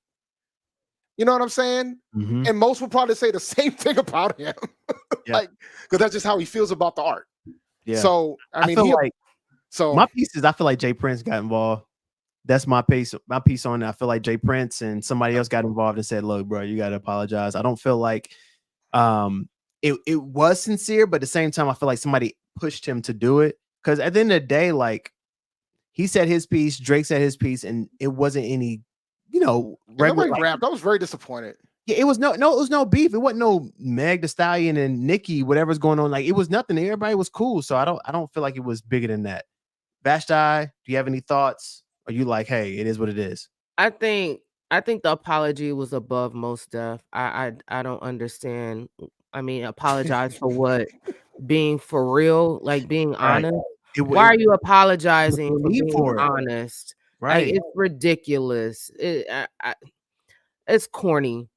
You know what I'm saying? Mm-hmm. And most will probably say the same thing about him. Like, because that's just how he feels about the art. Yeah. So I mean, my pieces, I feel like Jay Prince got involved. That's my piece on it. I feel like Jay Prince and somebody else got involved and said, look, bro, you gotta apologize. I don't feel like it was sincere, but at the same time, I feel like somebody pushed him to do it. Because at the end of the day, like, he said his piece, Drake said his piece, and it wasn't any, regular rap. I was very disappointed. Yeah, it was no beef. It wasn't no Meg Thee Stallion and Nicki, whatever's going on. Like, it was nothing. Everybody was cool. So I don't feel like it was bigger than that. Vashti, do you have any thoughts? Are you like, hey, it is what it is? I think I think the apology was above most deaf. I don't understand. I mean, apologize for what? Being for real, like being Right. honest. It, Why are it, you apologizing for need being for it. honest? Like Right. it's ridiculous. It's corny.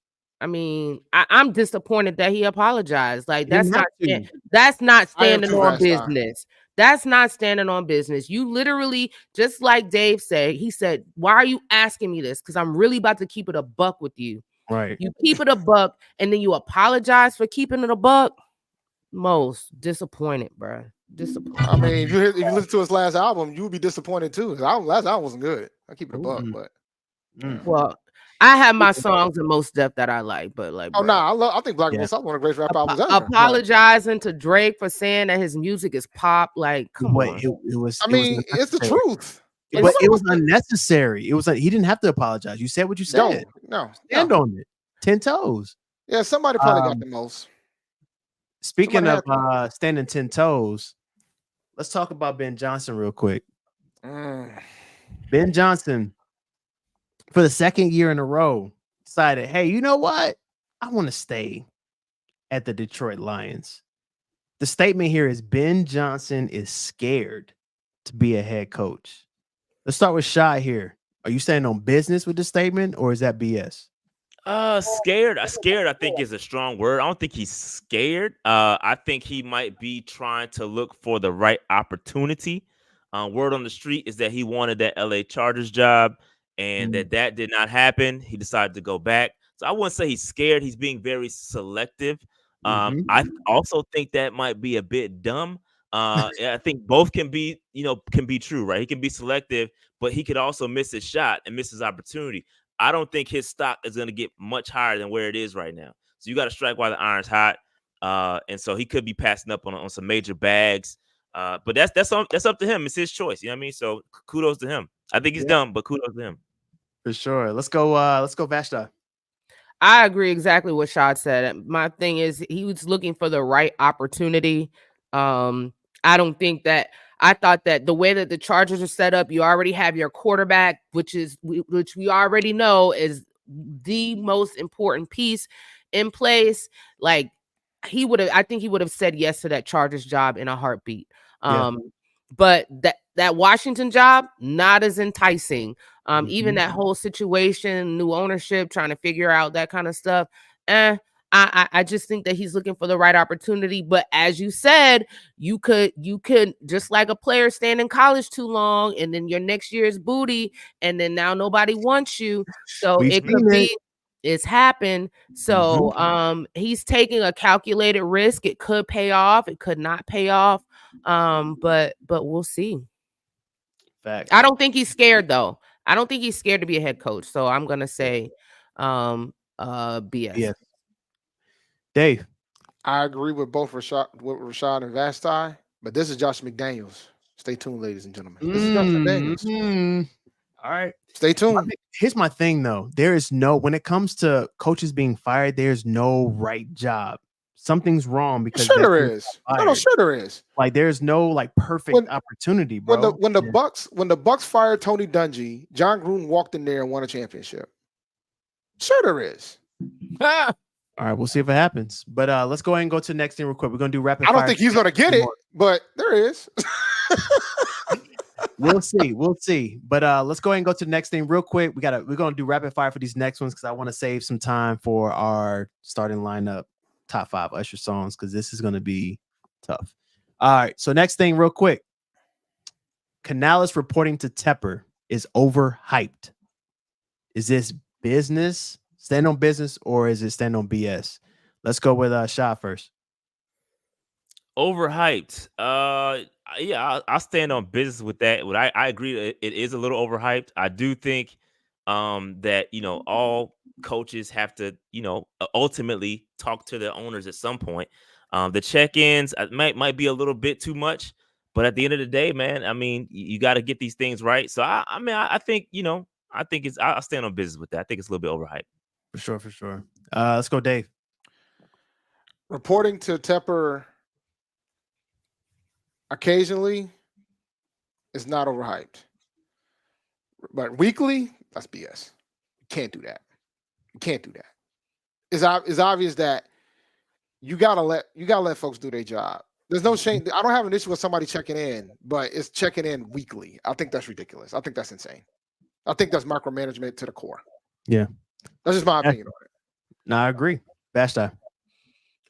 I mean, I'm disappointed that he apologized. Like He didn't have to. that's not I am standing too, on Vasta. business. That's not standing on business. You literally, just like Dave said, he said, "Why are you asking me this? Because I'm really about to keep it a buck with you." Right. You keep it a buck, and then you apologize for keeping it a buck. Most disappointed, bro. Disappointed. I mean, if you listen to his last album, you would be disappointed too. His last album wasn't good. I keep it a buck, but Well, I have my songs in most depth that I like, but like, oh bro, no, I think Black Will Stop one of the greatest rap albums ever. apologizing to Drake for saying that his music is pop, like, come on. It was. I mean, it's the truth. But it was unnecessary. It was like he didn't have to apologize. You said what you said. No, stand on it. 10 toes. Yeah, somebody probably got the most. Speaking of standing 10 toes, let's talk about Ben Johnson real quick. Ben Johnson, for the second year in a row, decided, hey, you know what? I want to stay at the Detroit Lions. The statement here is Ben Johnson is scared to be a head coach. Let's start with Shy here. Are you standing on business with the statement, or is that BS? Scared. Scared, I think, is a strong word. I don't think he's scared. I think he might be trying to look for the right opportunity. Word on the street is that he wanted that LA Chargers job, and that did not happen. He decided to go back. So I wouldn't say he's scared. He's being very selective. I also think that might be a bit dumb. I think both can be true, right? He can be selective, but he could also miss his shot and miss his opportunity. I don't think his stock is going to get much higher than where it is right now. So you got to strike while the iron's hot. And so he could be passing up on some major bags. But that's up to him. It's his choice. You know what I mean? So kudos to him. I think he's dumb, but kudos to him. For sure. Let's go Vashta. I agree exactly what Shad said. My thing is he was looking for the right opportunity. I don't think that I thought that the way that the Chargers are set up, you already have your quarterback, which we already know is the most important piece in place. Like I think he would have said yes to that Chargers job in a heartbeat. But that Washington job, not as enticing. Even that whole situation, new ownership, trying to figure out that kind of stuff. I just think that he's looking for the right opportunity. But as you said, you could just like a player staying in college too long, and then your next year's booty, and then now nobody wants you. So it's happened. So he's taking a calculated risk. It could pay off, it could not pay off. But we'll see. Facts. I don't think he's scared though. I don't think he's scared to be a head coach. So I'm gonna say BS. Yes. Dave. I agree with both Rashad and Vasti, but this is Josh McDaniels. Stay tuned, ladies and gentlemen. This is Josh McDaniels. All right. Stay tuned. Here's my thing though. When it comes to coaches being fired, there's no right job. Something's wrong because sure there is. No, sure there is. Like there's no like perfect opportunity, bro. When the Bucks fired Tony Dungy, John Gruden walked in there and won a championship. Sure there is. All right, we'll see if it happens. But let's go ahead and go to the next thing real quick. We're gonna do rapid fire. I don't think he's gonna get it, but there is. We'll see. But let's go ahead and go to the next thing real quick. We're gonna do rapid fire for these next ones because I want to save some time for our starting lineup top 5 Usher songs because this is gonna be tough. All right, so next thing real quick. Canales reporting to Tepper is overhyped. Is this business? Stand on business, or is it stand on BS? Let's go with Shah first. Overhyped. Yeah, I'll stand on business with that. I agree that it is a little overhyped. I do think that all coaches have to ultimately talk to their owners at some point. The check-ins might be a little bit too much, but at the end of the day, man, I mean, you got to get these things right. So I think I'll stand on business with that. I think it's a little bit overhyped. For sure. Let's go, Dave. Reporting to Tepper occasionally is not overhyped, but weekly, that's BS. can't do that. You can't do that. It's obvious that you gotta let folks do their job. There's no shame. I don't have an issue with somebody checking in, but it's checking in weekly. I think that's ridiculous. I think that's insane. I think that's micromanagement to the core. Yeah. That's just my opinion on it. No, I agree. Basta.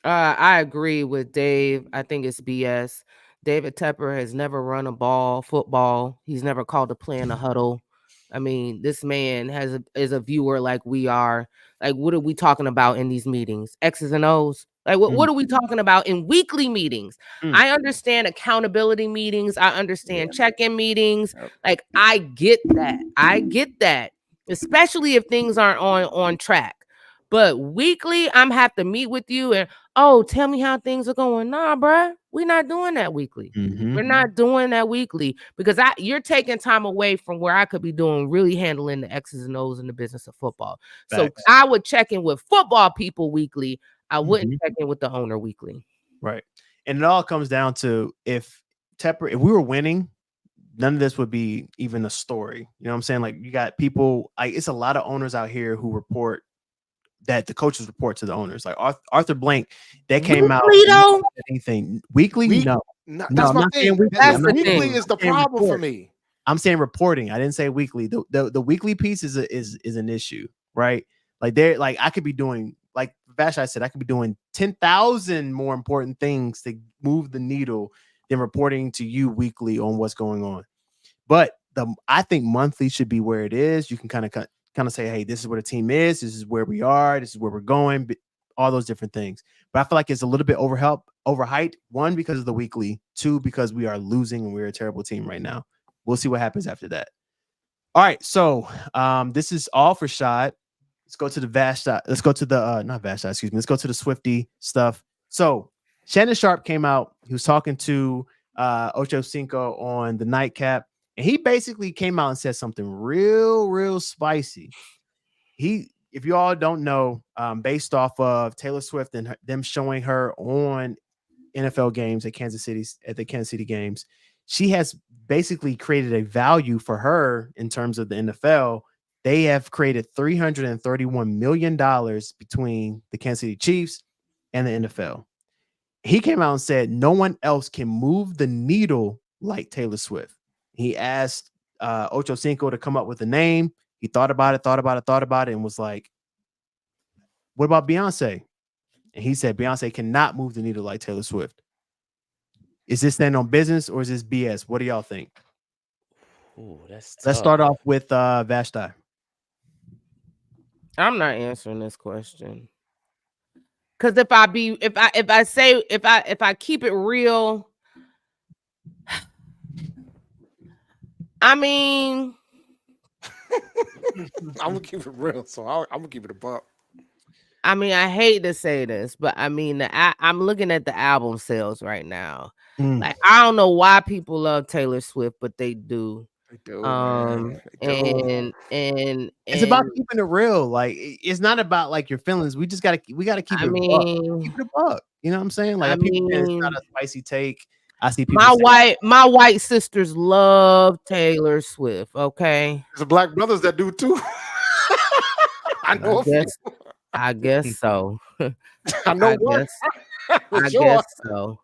I agree with Dave. I think it's BS. David Tepper has never run a football. He's never called a play in a huddle. I mean, this man is a viewer like we are. Like, what are we talking about in these meetings? X's and O's. Like, what are we talking about in weekly meetings? I understand accountability meetings. I understand check-in meetings. Like, I get that. Especially if things aren't on track. But weekly, I'm have to meet with you and tell me how things are going. Nah, bruh, we're not doing that weekly. We're not doing that weekly because you're taking time away from where I could be doing really handling the X's and O's in the business of football. Facts. So I would check in with football people weekly. I wouldn't check in with the owner weekly. Right. And it all comes down to if we were winning, none of this would be even a story. You know what I'm saying? Like, you got people, it's a lot of owners out here who report that the coaches report to the owners. Like Arthur Blank, that came out anything weekly. No, that's my thing. Weekly is the problem for me. I'm saying reporting. I didn't say weekly. The weekly piece is an issue, right? Like, I could be doing, like Vash said, I could be doing 10,000 more important things to move the needle than reporting to you weekly on what's going on. But I think monthly should be where it is. You can kind of say, hey, this is where the team is. This is where we are. This is where we're going. All those different things. But I feel like it's a little bit overhyped. One, because of the weekly. Two, because we are losing and we're a terrible team right now. We'll see what happens after that. All right. So this is all for Shad. Let's go to the Vashta. Let's go to the not Vashta, excuse me. Let's go to the Swifty stuff. So Shannon Sharp came out. He was talking to Ocho Cinco on the nightcap. And he basically came out and said something real spicy. If you all don't know, based off of Taylor Swift and them showing her on NFL games at the Kansas City games, she has basically created a value for her in terms of the NFL. They have created $331 million between the Kansas City Chiefs and the NFL. He came out and said no one else can move the needle like Taylor Swift. He asked Ocho Cinco to come up with a name. He thought about it, and was like, what about Beyonce? And he said Beyonce cannot move the needle like Taylor Swift. Is this stand on business or is this BS? What do y'all think? Ooh, that's tough. Let's start off with Vashti. I'm not answering this question. Because if I keep it real, I mean, I'm gonna keep it real, so I'm gonna keep it a buck. I mean, I hate to say this, but I mean, I'm looking at the album sales right now. Like, I don't know why people love Taylor Swift, but they do. They do, and it's about keeping it real. Like, it's not about like your feelings. We gotta keep it keep it a buck. You know what I'm saying? Like, it's not a spicy take. I see people. My white sisters love Taylor Swift. Okay, there's black brothers that do too. I guess so. I know. I guess so.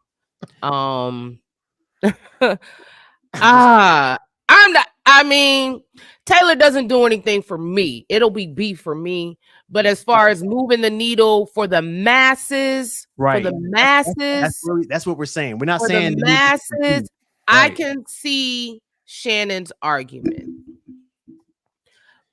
Taylor doesn't do anything for me. It'll be beef for me. But as far as moving the needle for the masses, right? For the masses, that's what we're saying. We're not saying the masses. Right. I can see Shannon's argument.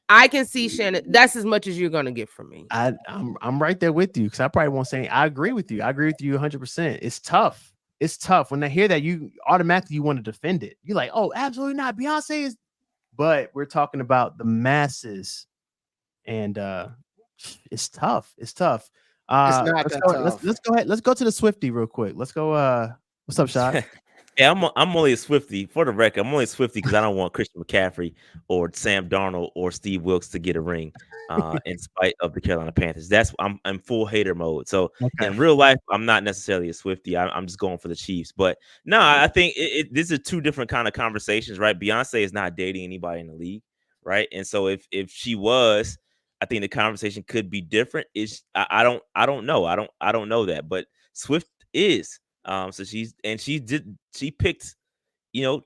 I can see Shannon. That's as much as you're gonna get from me. I'm right there with you because I probably won't say I agree with you. I agree with you 100%. It's tough. It's tough when I hear that. You automatically want to defend it. You're like, oh, absolutely not. Beyonce is, but we're talking about the masses, and it's tough. It's tough. It's not tough. Let's go ahead. Let's go to the Swifty real quick. Let's go. What's up, Shad? Yeah, I'm only a Swifty. For the record, I'm only a Swifty because I don't want Christian McCaffrey or Sam Darnold or Steve Wilkes to get a ring in spite of the Carolina Panthers. I'm full hater mode. So in real life, I'm not necessarily a Swifty. I'm just going for the Chiefs. But no, I think these are two different kind of conversations, right? Beyonce is not dating anybody in the league, right? And so if she was, I think the conversation could be different. I don't know. I don't know that, but Swift is. So she picked,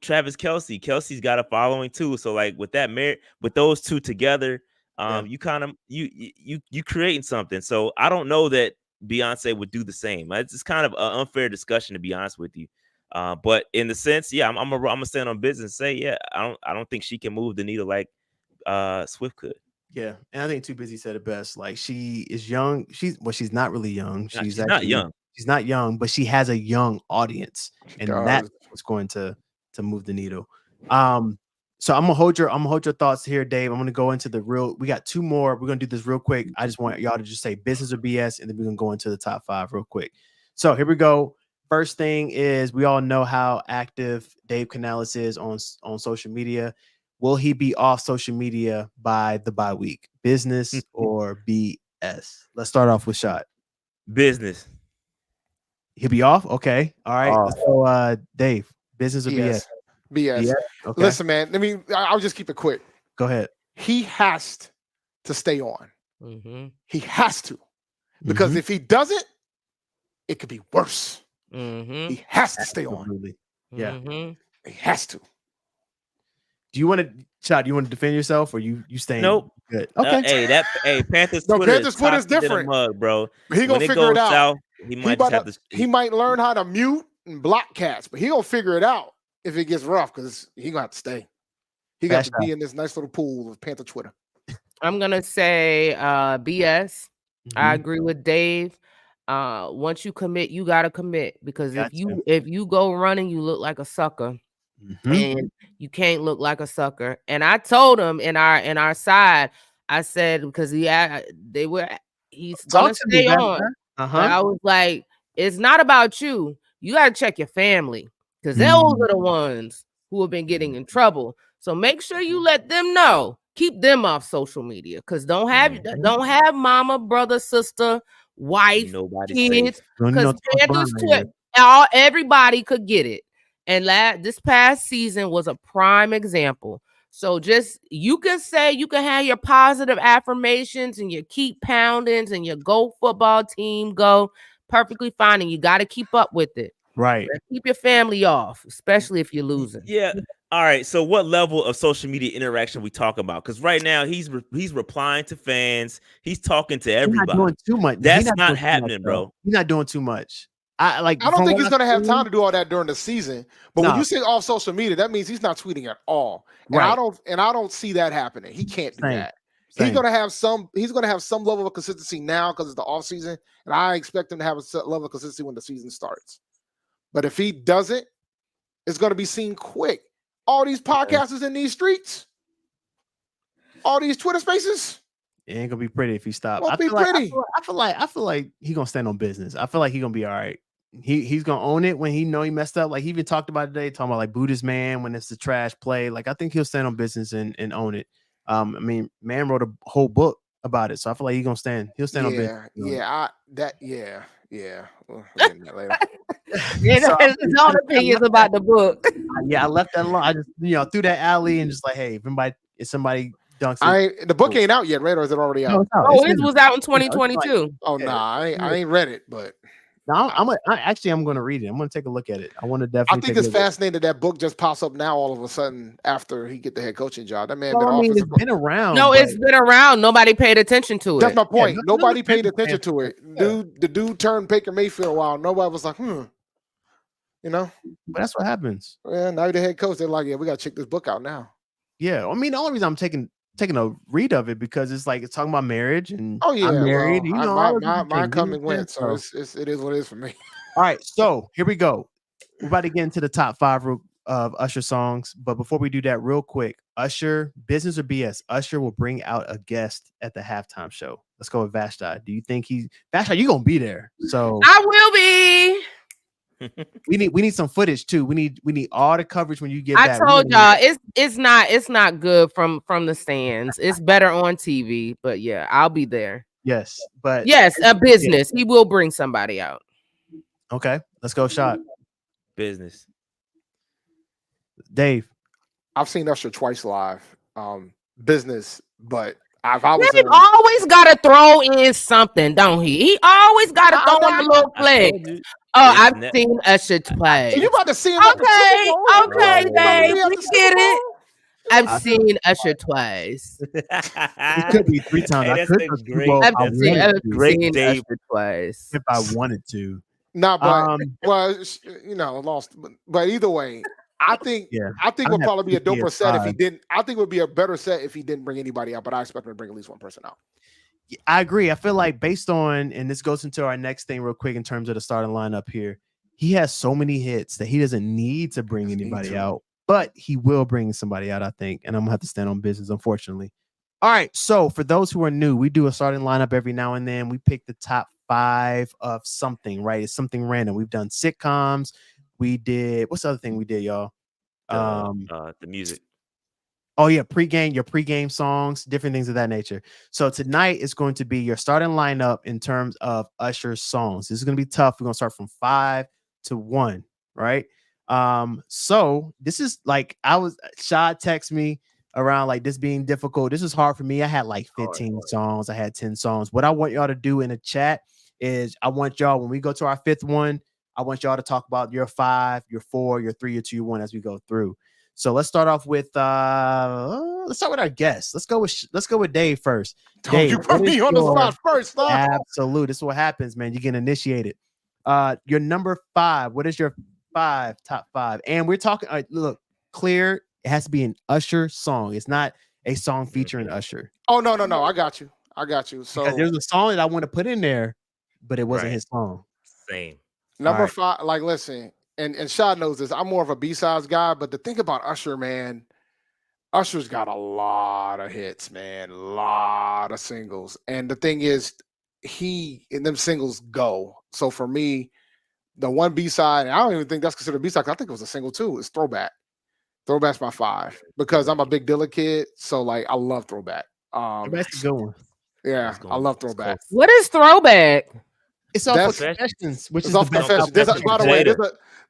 Travis Kelce. Kelsey's got a following too. So like with those two together, you kind of you creating something. So I don't know that Beyonce would do the same. It's kind of an unfair discussion, to be honest with you. But in the sense, I'm gonna stand on business and say, I don't think she can move the needle like Swift could. Yeah, and I think Too Busy said it best. Like, she is young. She's not really young. She's actually not young. She's not young, but she has a young audience, and that's what's going to move the needle. So I'm gonna hold your thoughts here, Dave. I'm gonna go into we got two more. We're gonna do this real quick. I just want y'all to just say business or BS, and then we're gonna go into the top 5 real quick. So here we go. First thing is, we all know how active Dave Canales is on social media. Will he be off social media by the bye week? Business or BS? Let's start off with Shot. Business. He'll be off? Okay. All right. So, Dave, business or BS? BS. Okay. Listen, man, I'll just keep it quick. Go ahead. He has to stay on. Mm-hmm. He has to. Because if he doesn't, it could be worse. Mm-hmm. He has to stay on. Absolutely. Yeah. Mm-hmm. He has to. Do you want to defend yourself, or you staying? Nope. Good. Okay. Panthers no, Twitter Panthers Twitter is different, mug, bro. He gonna figure it out. South, he might learn how to mute and block cats, but he gonna figure it out if it gets rough, because he gonna have to stay. He got to be in this nice little pool of Panther Twitter. I'm gonna say BS. Mm-hmm. I agree with Dave. Once you commit, you gotta commit, because if you go running, you look like a sucker. Mm-hmm. And you can't look like a sucker. And I told him in our side, I said, because he's gonna stay on. I was like, it's not about you. You gotta check your family, because those are the ones who have been getting in trouble. So make sure you let them know. Keep them off social media, because don't have mama, brother, sister, wife, kids, because Panthers Twitter, everybody could get it. And this past season was a prime example. So just, you can have your positive affirmations and your keep poundings and your go football team go perfectly fine. And you got to keep up with it. Right. Keep your family off, especially if you're losing. Yeah. All right. So what level of social media interaction we talk about? Because right now he's replying to fans. He's talking to everybody. He's not doing too much. That's not happening, bro. He's not doing too much. I don't think he's going to have time to do all that during the season. But when you say off social media, that means he's not tweeting at all. And I don't see that happening. He can't do that. He's going to have some level of consistency now because it's the off season, and I expect him to have a level of consistency when the season starts. But if he doesn't, it's going to be seen quick. All these podcasters in these streets, all these Twitter spaces. It ain't gonna be pretty if he stops. I feel like he's gonna stand on business. I feel like he's gonna be all right. He's gonna own it when he know he messed up. Like, he even talked about it today, talking about like Buddhist man when it's the trash play. Like, I think he'll stand on business and own it. Man wrote a whole book about it, so I feel like he's gonna stand. He'll stand on business. Yeah. We'll get into that later. His own opinions about the book. I left that alone. I just threw that alley and just like, hey, if somebody dunks it. The book ain't out yet, right? Or is it already out? No, it was out in 2022. I ain't read it, but I'm going to read it. I'm going to take a look at it. I want to definitely. I think it's fascinating that book just pops up now all of a sudden after he get the head coaching job. That man it's been around. No, it's been around. Nobody paid attention to it. That's my point. Nobody paid attention to it. The dude turned Baker Mayfield a while. Nobody was like, But that's what happens. Yeah, now you're the head coach. They're like, we got to check this book out now. Yeah, I mean, the only reason I'm taking a read of it because it's talking about marriage and I'm married. My coming went, so it is what it is for me. All right, so here we go. We're about to get into the top 5 of Usher songs, but before we do that, real quick, Usher, business or BS? Usher will bring out a guest at the halftime show. Let's go with Vashti. Do you think Vashti? You gonna be there? So I will be. We need some footage too. We need all the coverage when you get I back. told y'all it's not good from the stands. It's better on TV, but yeah, I'll be there. Yes, but yes, a business. He will bring somebody out. Okay, let's go. Shot. Business. Dave. I've seen Usher twice live. Business, but Dave always got to throw in something, don't he? He always got to throw in a little flex. I've seen Usher twice. You about to see him at the Super Bowl? Okay, Dave, we get it. I've seen Usher twice. It could be 3 times. Hey, I that's could a go Super great- Bowl if I've I seen, wanted to. Great Dave. Usher twice. If I wanted to. No, but lost. But either way, I think it would probably be a doper set if he didn't. I think it would be a better set if he didn't bring anybody out. But I expect him to bring at least one person out. I agree. I feel like based on, and this goes into our next thing real quick in terms of the starting lineup here, he has so many hits that he doesn't need to bring anybody out, but he will bring somebody out, I think. And I'm gonna have to stand on business, unfortunately. All right. So for those who are new, we do a starting lineup every now and then. We pick the top 5 of something, right? It's something random. We've done sitcoms. We did, what's the other thing we did, y'all? The music. Oh yeah, your pregame songs, different things of that nature. So tonight is going to be your starting lineup in terms of Usher songs. This is going to be tough. We're going to start from 5 to 1, right? So this is like Shad text me around like this being difficult. This is hard for me. I had like 15 songs. I had 10 songs. What I want y'all to do in the chat is I want y'all, when we go to our 5th one, I want y'all to talk about your 5, your 4, your 3, your 2, your 1 as we go through. So let's start off with our guest. Let's go with Dave first. Dave, you put me on the spot first. Absolutely. This is what happens, man. You get initiated. Your number 5. What is your top 5? And we're talking. Look, clear. It has to be an Usher song. It's not a song featuring Usher. Oh no. I got you. So because there's a song that I want to put in there, but it wasn't his song. Same. Number 5. Like, listen. And Shad knows this. I'm more of a B-sides guy, but the thing about Usher, man, Usher's got a lot of hits, man, a lot of singles. And the thing is, them singles go. So for me, the one B-side, and I don't even think that's considered B-side. I think it was a single too. It's Throwback. Throwback's my 5 because I'm a big Dilla kid. So like, I love Throwback. That's a good one. Yeah, I love Throwback. What is Throwback? It's all Confessions, which is off the best. Confessions. By the way,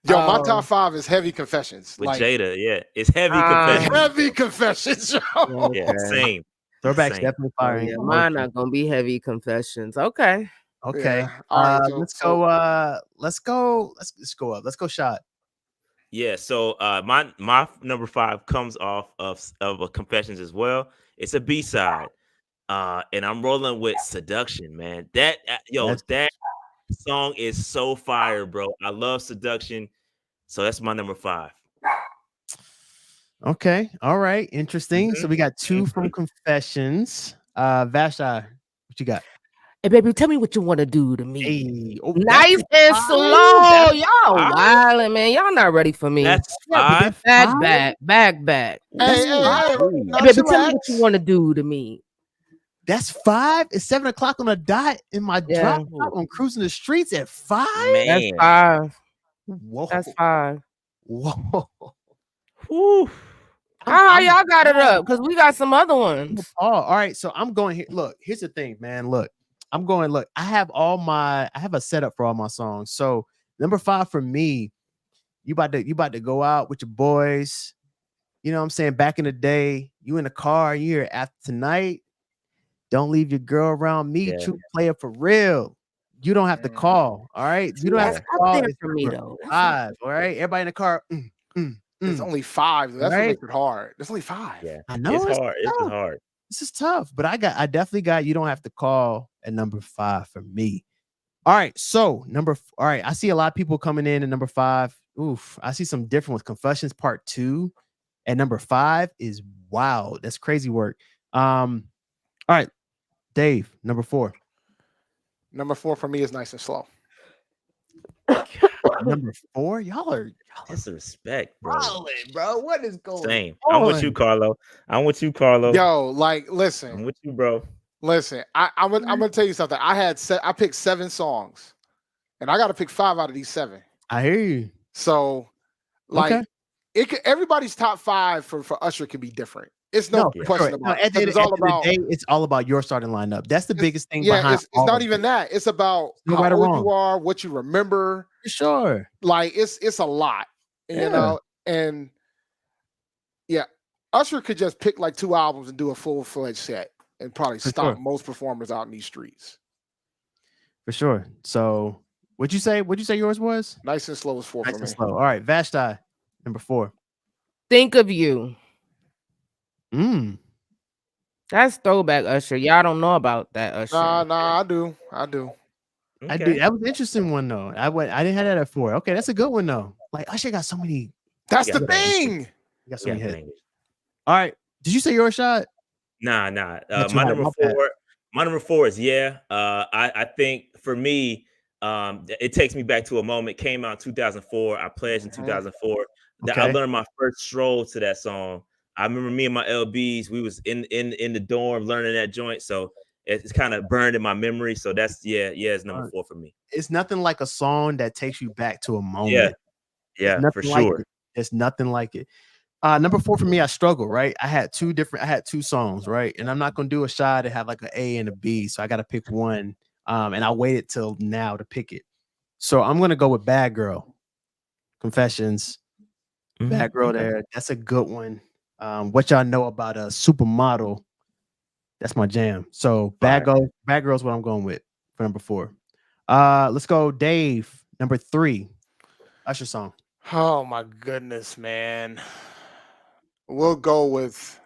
my top 5 is Heavy Confessions. With Jada, yeah. It's Heavy Confessions. Heavy Confessions, yo. Yeah, same. Throwback's definitely firing. Yeah, mine not gonna be Heavy Confessions. Okay. Yeah. Let's go up. Let's go shot. Yeah, so my number 5 comes off of a Confessions as well. It's a B-side. And I'm rolling with Seduction, man. That song is so fire, bro. I love Seduction. So that's my number 5. Okay. All right. Interesting. So we got 2 from Confessions. Vasha, what you got? Hey, baby, tell me what you want to do to me. Hey, nice and slow. Y'all wildin', man. Y'all not ready for me. That's 5. Back. Hey, baby, tell me what you want to do to me. That's 5. It's 7 o'clock on the dot in my drop. I'm cruising the streets at 5. Man. That's 5. Whoa. That's 5. Whoa. Whew. How y'all got it up? Because we got some other ones. Oh, all right. So I'm going here. Look, here's the thing, man. Look, I have a setup for all my songs. So number 5 for me, you about to go out with your boys. You know what I'm saying? Back in the day, you in the car, you hear After Tonight. Don't leave your girl around me. True player for real. You don't have to call. All right. You don't have to call. It's for me though. 5. All right. Everybody in the car. It's only 5. That's what makes it hard. It's only 5. Yeah, I know it's hard. It's hard. This is tough, but I definitely got you don't have to call at number 5 for me. All right. So all right. I see a lot of people coming in at number 5. Oof. I see some different with Confessions Part 2 at number 5 is wild. That's crazy work. All right. Dave, number 4. Number 4 for me is Nice and Slow. Number 4, y'all are That's respect, bro. Bro. What is going Same. on? I'm with you, Carlo. Yo, like, listen. I'm with you, bro. Listen, I'm gonna tell you something. I picked 7 songs, and I got to pick 5 out of these 7. I hear you. So, like, everybody's top 5 for Usher can be different. It's no question about it. It's all about your starting lineup. That's the biggest thing. Yeah, it's not even that. It's about how old you are, what you remember. For sure. Like it's a lot, you know. And yeah, Usher could just pick like 2 albums and do a full-fledged set, and probably stomp most performers out in these streets. For sure. So what'd you say yours was? Nice and Slow is 4 for me. Slow. All right, Vashti, number 4. Think of You. That's throwback Usher. Y'all don't know about that Usher. Nah, I do. Okay. I do. That was an interesting one though. I didn't have that at 4. Okay, that's a good one though. Like Usher got so many. That's the thing. You got so many hits. All right. Did you say your shot? Nah. My number 4 is I think for me, it takes me back to a moment. Came out in 2004. I pledged in 2004. Okay. I learned my first stroll to that song. I remember me and my LBs. We was in the dorm learning that joint. So it's kind of burned in my memory. So that's it's number 4 for me. It's nothing like a song that takes you back to a moment. Yeah, for sure. Like it's nothing like it. Number 4 for me, I struggle, right? I had 2 songs, right? And I'm not gonna do a shot to have like an A and a B, so I gotta pick one. And I waited till now to pick it. So I'm gonna go with Bad Girl. Confessions. Bad Girl there. That's a good one. What y'all know about a Supermodel? That's my jam. So Bad Girl is what I'm going with for number 4. Let's go, Dave. Number 3. Usher song. Oh my goodness, man. We'll go with.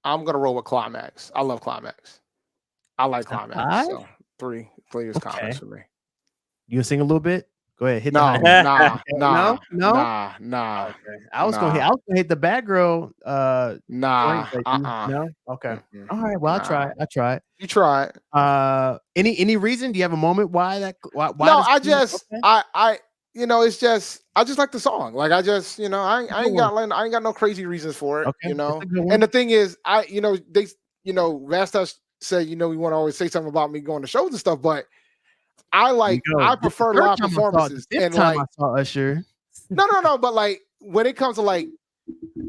I'm gonna roll with Climax. I love Climax. I like Climax. So 3 is Climax for me. You gonna sing a little bit? Go ahead. Hit Nah. Okay. I was gonna hit the Bad Girl. No. Okay. All right. Well, I try. You try it. Any reason? Do you have a moment why that? Why? No, it's just I just like the song. Like I just, I ain't got no crazy reasons for it. Okay. And the thing is, Vasta said, we want to always say something about me going to shows and stuff, but I prefer live performances. And I saw Usher. No, but like when it comes to like,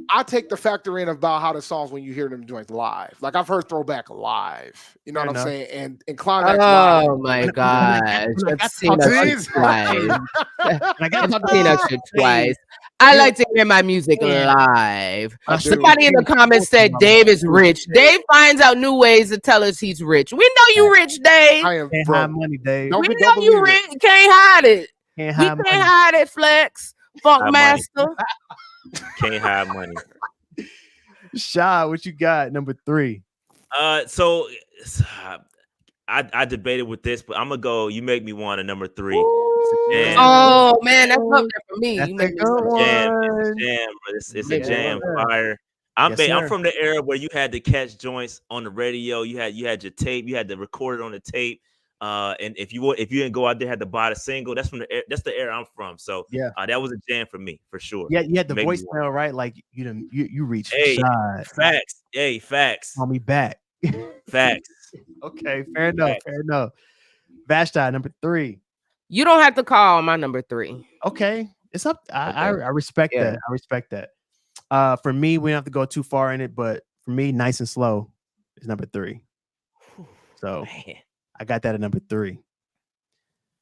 I take the factor in about how the songs when you hear them joints live. Like I've heard Throwback live. You know what I'm saying? And Climax live. Oh my gosh. I've seen Usher twice. I've seen Usher twice. I like to hear my music live. Somebody in the comments said Dave is rich. Dave finds out new ways to tell us he's rich. We know you rich, Dave. I am can't hide money, Dave. We know you rich. You can't hide it. Can't hide it, Flex. Funk Master. Can't hide money. Shy, what you got? Number 3. So I debated with this, but I'm gonna go. You Make Me Want a number 3. Oh man, that's up there for me. That's a good one. It's a jam. Fire. I'm from the era where you had to catch joints on the radio. You had your tape. You had to record it on the tape. And if you didn't go out there, had to buy the single. That's the era I'm from. So that was a jam for me for sure. Yeah, you had the voicemail, right? Like you reached. Facts. Hey, facts. Call me back. Facts. Okay, fair enough. Vashti, number 3. You don't have to call my number 3. Okay, it's up. I respect that. I respect that. For me, we don't have to go too far in it, but for me, Nice and Slow is number 3. So I got that at number 3.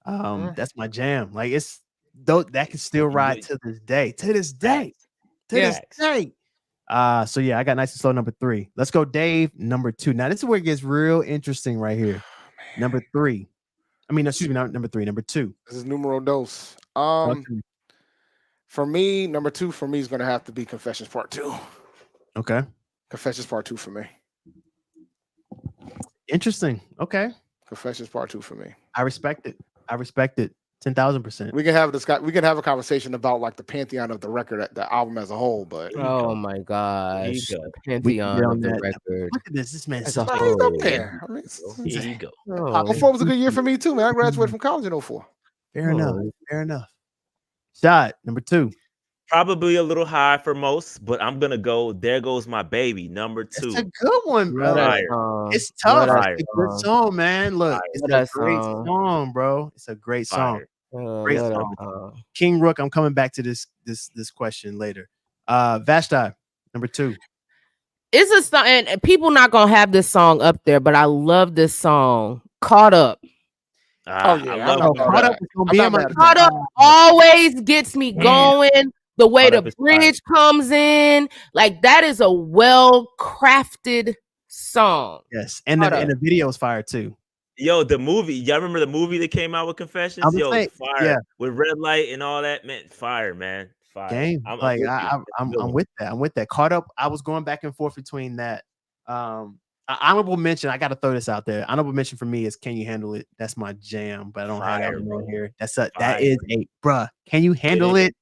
That's my jam. Like it's that can still ride to this day. So yeah, I got Nice and Slow number 3. Let's go, Dave, number 2. Now this is where it gets real interesting right here. Number 3. I mean, excuse me, not number 3, number 2. This is numero dos. For me, number 2 for me is gonna have to be Confessions Part 2. Okay. Confessions Part 2 for me. Interesting. Okay. Confessions Part 2 for me. I respect it. 10,000%. We can have a conversation about like the pantheon of the record, the album as a whole. But oh my gosh, pantheon of the record. Look at this. This man's up there. I mean, here you go. 04 was a good year for me too, man. I graduated from college in 04. Fair enough. Shot number 2. Probably a little high for most, but I'm gonna go. There Goes My Baby, number 2. It's a good one, bro. It's tough. It's a good song, man. Look, it's a great song, bro. It's a great song. Great song. King Rook. I'm coming back to this question later. Vashti, number 2. It's a song, and people not gonna have this song up there, but I love this song. Caught Up. Caught Up always gets me going. The way the bridge comes in, like that is a well-crafted song. Yes, and the video is fire too. Yo, the movie. Y'all remember the movie that came out with Confessions? Yo, fire. Yeah. With red light and all that. Man, fire, man. Fire. Game. I'm with that. I'm with that. Caught up. I was going back and forth between that. Honorable mention. I got to throw this out there. Honorable mention for me is "Can You Handle It?" That's my jam, but I don't have that one on here. That is a bruh. Can you handle it?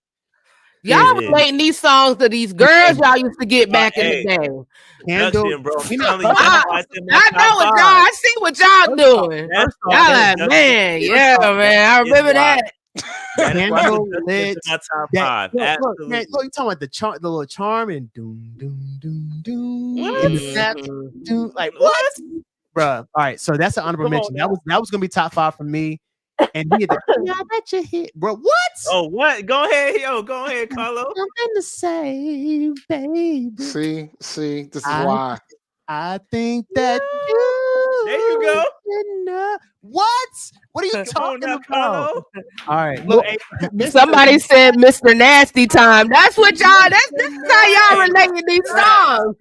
Y'all relating these songs to these girls y'all used to get back in the day. Handle, bro. I know what y'all. I see what y'all doing. Y'all like, man, yeah, man. I remember that. Handle it. My top 5. Look, man, look, you talking about the little charm and doom doom doom doom. Like what, bruh? All right, so that's an honorable mention. That was gonna be top 5 for me. And he had the, I bet you hit, bro. What? Oh, what? Go ahead, go ahead, Carlo. Something to say, baby. See, this is why. I think that you. There you go. What? What are you talking about? All right. Look, somebody said Mr. Nasty Time. That's what y'all. This is how y'all relating these songs.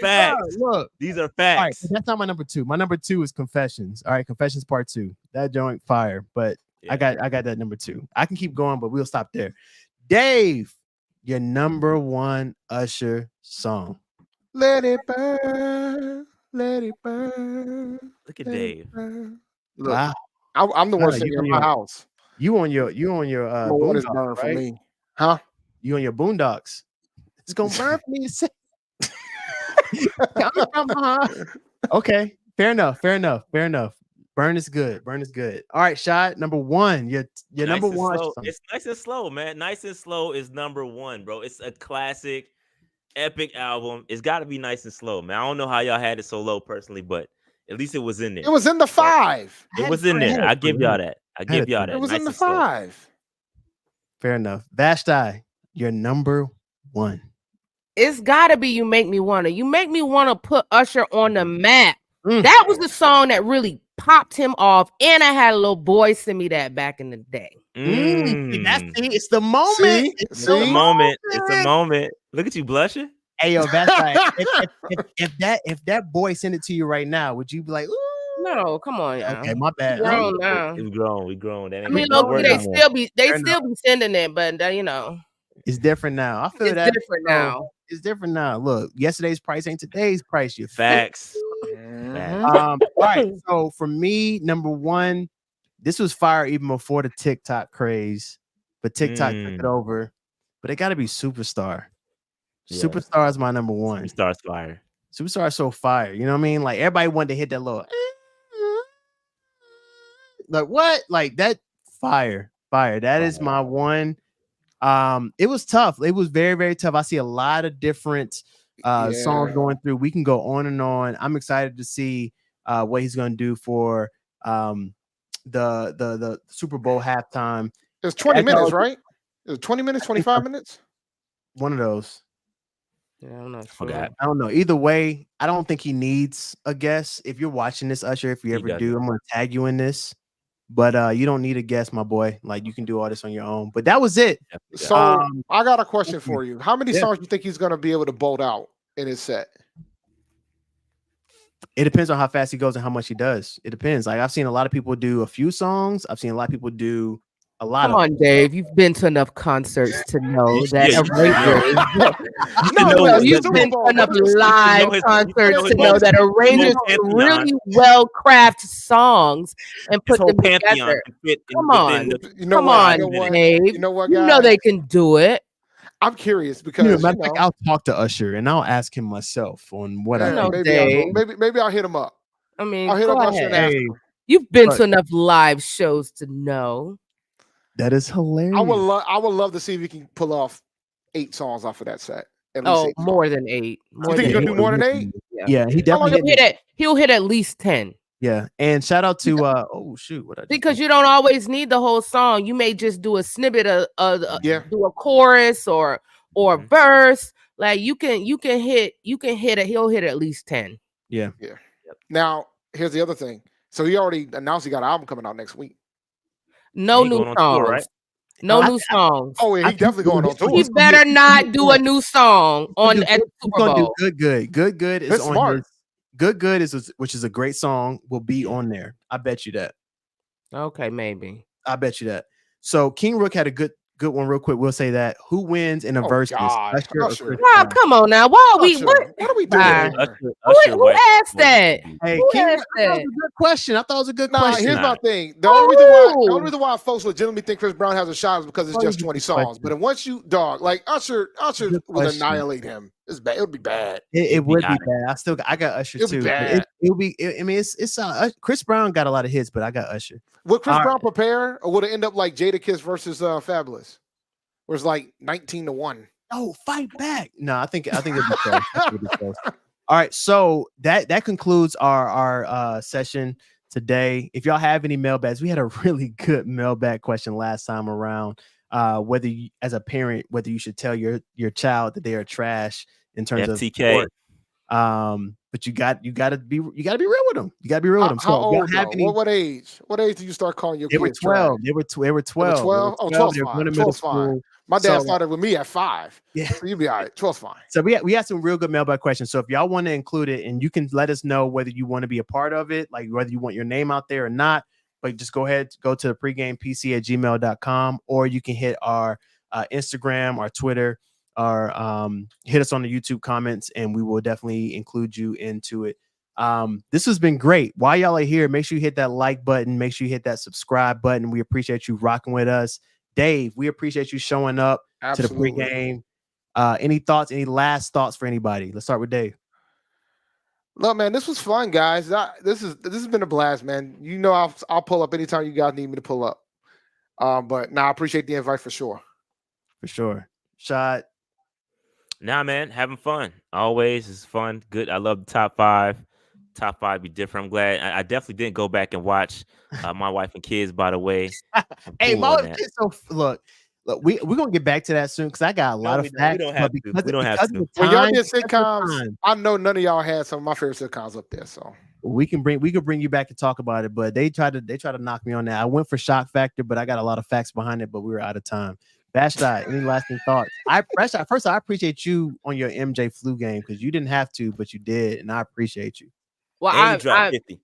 Facts. Look, these are facts. All right, that's not my number 2. My number 2 is Confessions. All right, Confessions Part 2. That joint fire, but I got that number 2. I can keep going, but we'll stop there. Dave, your number 1 Usher song. Let it burn. Let it burn. Look at Dave. Look, wow. I'm the worst singer in my house. You on your what is burn for me? Huh? You on your boondocks. It's gonna burn for me to say. Okay, fair enough. Burn is good. All right, Shot, number 1. Your number 1. It's Nice and Slow, man. Nice and Slow is number 1, bro. It's a classic, epic album. It's got to be Nice and Slow, man. I don't know how y'all had it so low personally, but at least it was in there. It was in the 5. It was in there. I give y'all that. It was in the 5. Fair enough. Vashti, your number 1. It's gotta be You Make Me Wanna. You Make Me Wanna put Usher on the map. That was the song that really popped him off. And I had a little boy send me that back in the day. It's the moment. It's the moment. It's the moment. Look at you blushing. Hey, yo, Vashti, if that boy sent it to you right now, would you be like, ooh? No, come on, y'all. Okay, my bad. We grown. I mean, they still be sending it, but it's different now. I feel it's different now. It's different now. Look, yesterday's price ain't today's price. You facts. All right. So for me, number 1, this was fire even before the TikTok craze, but TikTok took it over. But it got to be Superstar. Yeah. Superstar is my number 1. Superstar's fire. Superstar is so fire. You know what I mean? Like everybody wanted to hit that little. Like what? Like that fire. That is my 1. It was tough. It was very, very tough. I see a lot of different songs going through. We can go on and on. I'm excited to see what he's going to do for the Super Bowl halftime. It's 20 minutes, right? Is it 20 minutes, 25 minutes? One of those. Yeah, I'm not sure. I don't know. Either way, I don't think he needs a guest. If you're watching this, Usher, if you ever do, I'm going to tag you in this. But you don't need a guest, my boy. Like you can do all this on your own. But that was it. So I got a question for you. How many songs do you think he's going to be able to bolt out in his set? It depends on how fast he goes and how much he does. It depends. Like I've seen a lot of people do a few songs. I've seen a lot of people do a lot. Come on, Dave. You've been to enough concerts to know that. You've been to enough live concerts to know that arrangers really well craft songs and put them together. Come on, Dave. You know what, guys? You know they can do it. I'm curious because I'll talk to Usher and I'll ask him myself on what I know. Maybe I'll hit him up. I mean, I'll hit up Usher and ask him. You've been to enough live shows to know. That is hilarious. I would love to see if he can pull off 8 songs off of that set. More than 8. You think he'll do more than 8? Yeah, he definitely he'll hit at least 10. Yeah, and shout out to because you don't always need the whole song. You may just do a snippet of do a chorus or verse. Like you can hit it. He'll hit at least 10. Yeah. Now here's the other thing. So he already announced he got an album coming out next week. No new songs. Tour, right? No new songs. Oh, yeah, he's definitely going on tour. He better not do a new song at the Super Bowl. Good is on smart. Good is which is a great song, will be on there. I bet you that. Okay, maybe. I bet you that. So King Rook had a good one real quick. We'll say that. Who wins in a versus? God. Usher or Chris Wow, Brown? come on now. Why are we Usher, what what are we doing here? Who asked that? Hey, Who King, asked I thought it that? was a good question. I thought it was a good Nah, question. here's my thing. The Oh. only reason why folks legitimately think Chris Brown has a shot is because it's just 20 songs. But then once you like Usher will annihilate him. It's bad. It would be bad. It would be bad. I got Usher It'll too. be bad. It'll be. I mean, it's Chris Brown got a lot of hits, but I got Usher. Would Chris Brown prepare, or would it end up like Jadakiss versus Fabulous, where it's like 19-1? Oh, fight back! No, I think it'd be close. All right, so that concludes our session today. If y'all have any mailbags, we had a really good mailbag question last time around. Whether you, as a parent, whether you should tell your child that they are trash in terms of sport. But you got to be real with them. You got to be real with them. How old? What age? What age do you start calling your kids? 12. They were 12. 12. Oh, 12's fine. 12's fine. My dad started with me at 5. Yeah, so you'll be all right. 12's fine. So we had some real good mailbag questions. So if y'all want to include it, and you can let us know whether you want to be a part of it, like whether you want your name out there or not. But just go ahead, go to the pregamepc@gmail.com, or you can hit our Instagram, our Twitter, or hit us on the YouTube comments, and we will definitely include you into it. This has been great. While y'all are here, make sure you hit that like button, make sure you hit that subscribe button. We appreciate you rocking with us. Dave, we appreciate you showing up to the pregame. Any last thoughts for anybody? Let's start with Dave. Look, man, this was fun, guys. This has been a blast, man. You know, I'll pull up anytime you guys need me to pull up. But I appreciate the invite for sure. For sure. Shot. Nah, man, having fun. Always is fun. Good. I love the top 5. Top 5 be different. I'm glad. I definitely didn't go back and watch My Wife and Kids, by the way. Hey, my wife, so look, we're gonna get back to that soon because I got a lot of facts. We don't have to. We don't have to. When y'all did sitcoms, I know none of y'all had some of my favorite sitcoms up there. So we could bring you back to talk about it, but they try to knock me on that. I went for shock factor, but I got a lot of facts behind it, but we were out of time. Bashai, any lasting thoughts? First, I appreciate you on your MJ flu game because you didn't have to, but you did, and I appreciate you. Well, I dropped 50.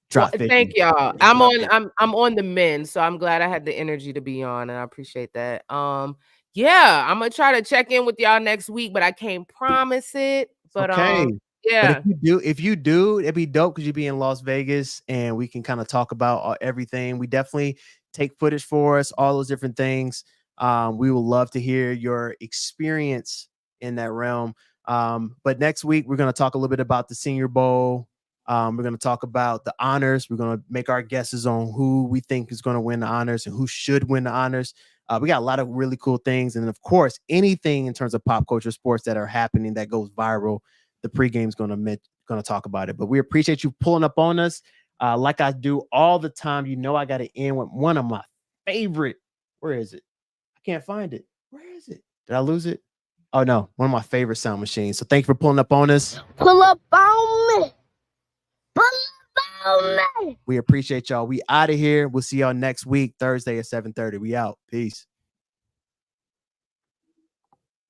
Drop 50. Thank y'all. I'm on the men, so I'm glad I had the energy to be on, and I appreciate that. Yeah, I'm gonna try to check in with y'all next week, but I can't promise it. But okay. Yeah. But if you do, it'd be dope because you'd be in Las Vegas and we can kind of talk about everything. We definitely take footage for us, all those different things. We would love to hear your experience in that realm. But next week, we're going to talk a little bit about the Senior Bowl. We're going to talk about the honors. We're going to make our guesses on who we think is going to win the honors and who should win the honors. We got a lot of really cool things. And of course, anything in terms of pop culture sports that are happening that goes viral, the pregame is going to talk about it. But we appreciate you pulling up on us like I do all the time. You know, I got to end with one of my favorite. Where is it? I can't find it. Where is it? Did I lose it? Oh, no. One of my favorite sound machines. So thank you for pulling up on us. Pull up on me. Pull up on me. We appreciate y'all. We out of here. We'll see y'all next week, Thursday at 7:30. We out. Peace.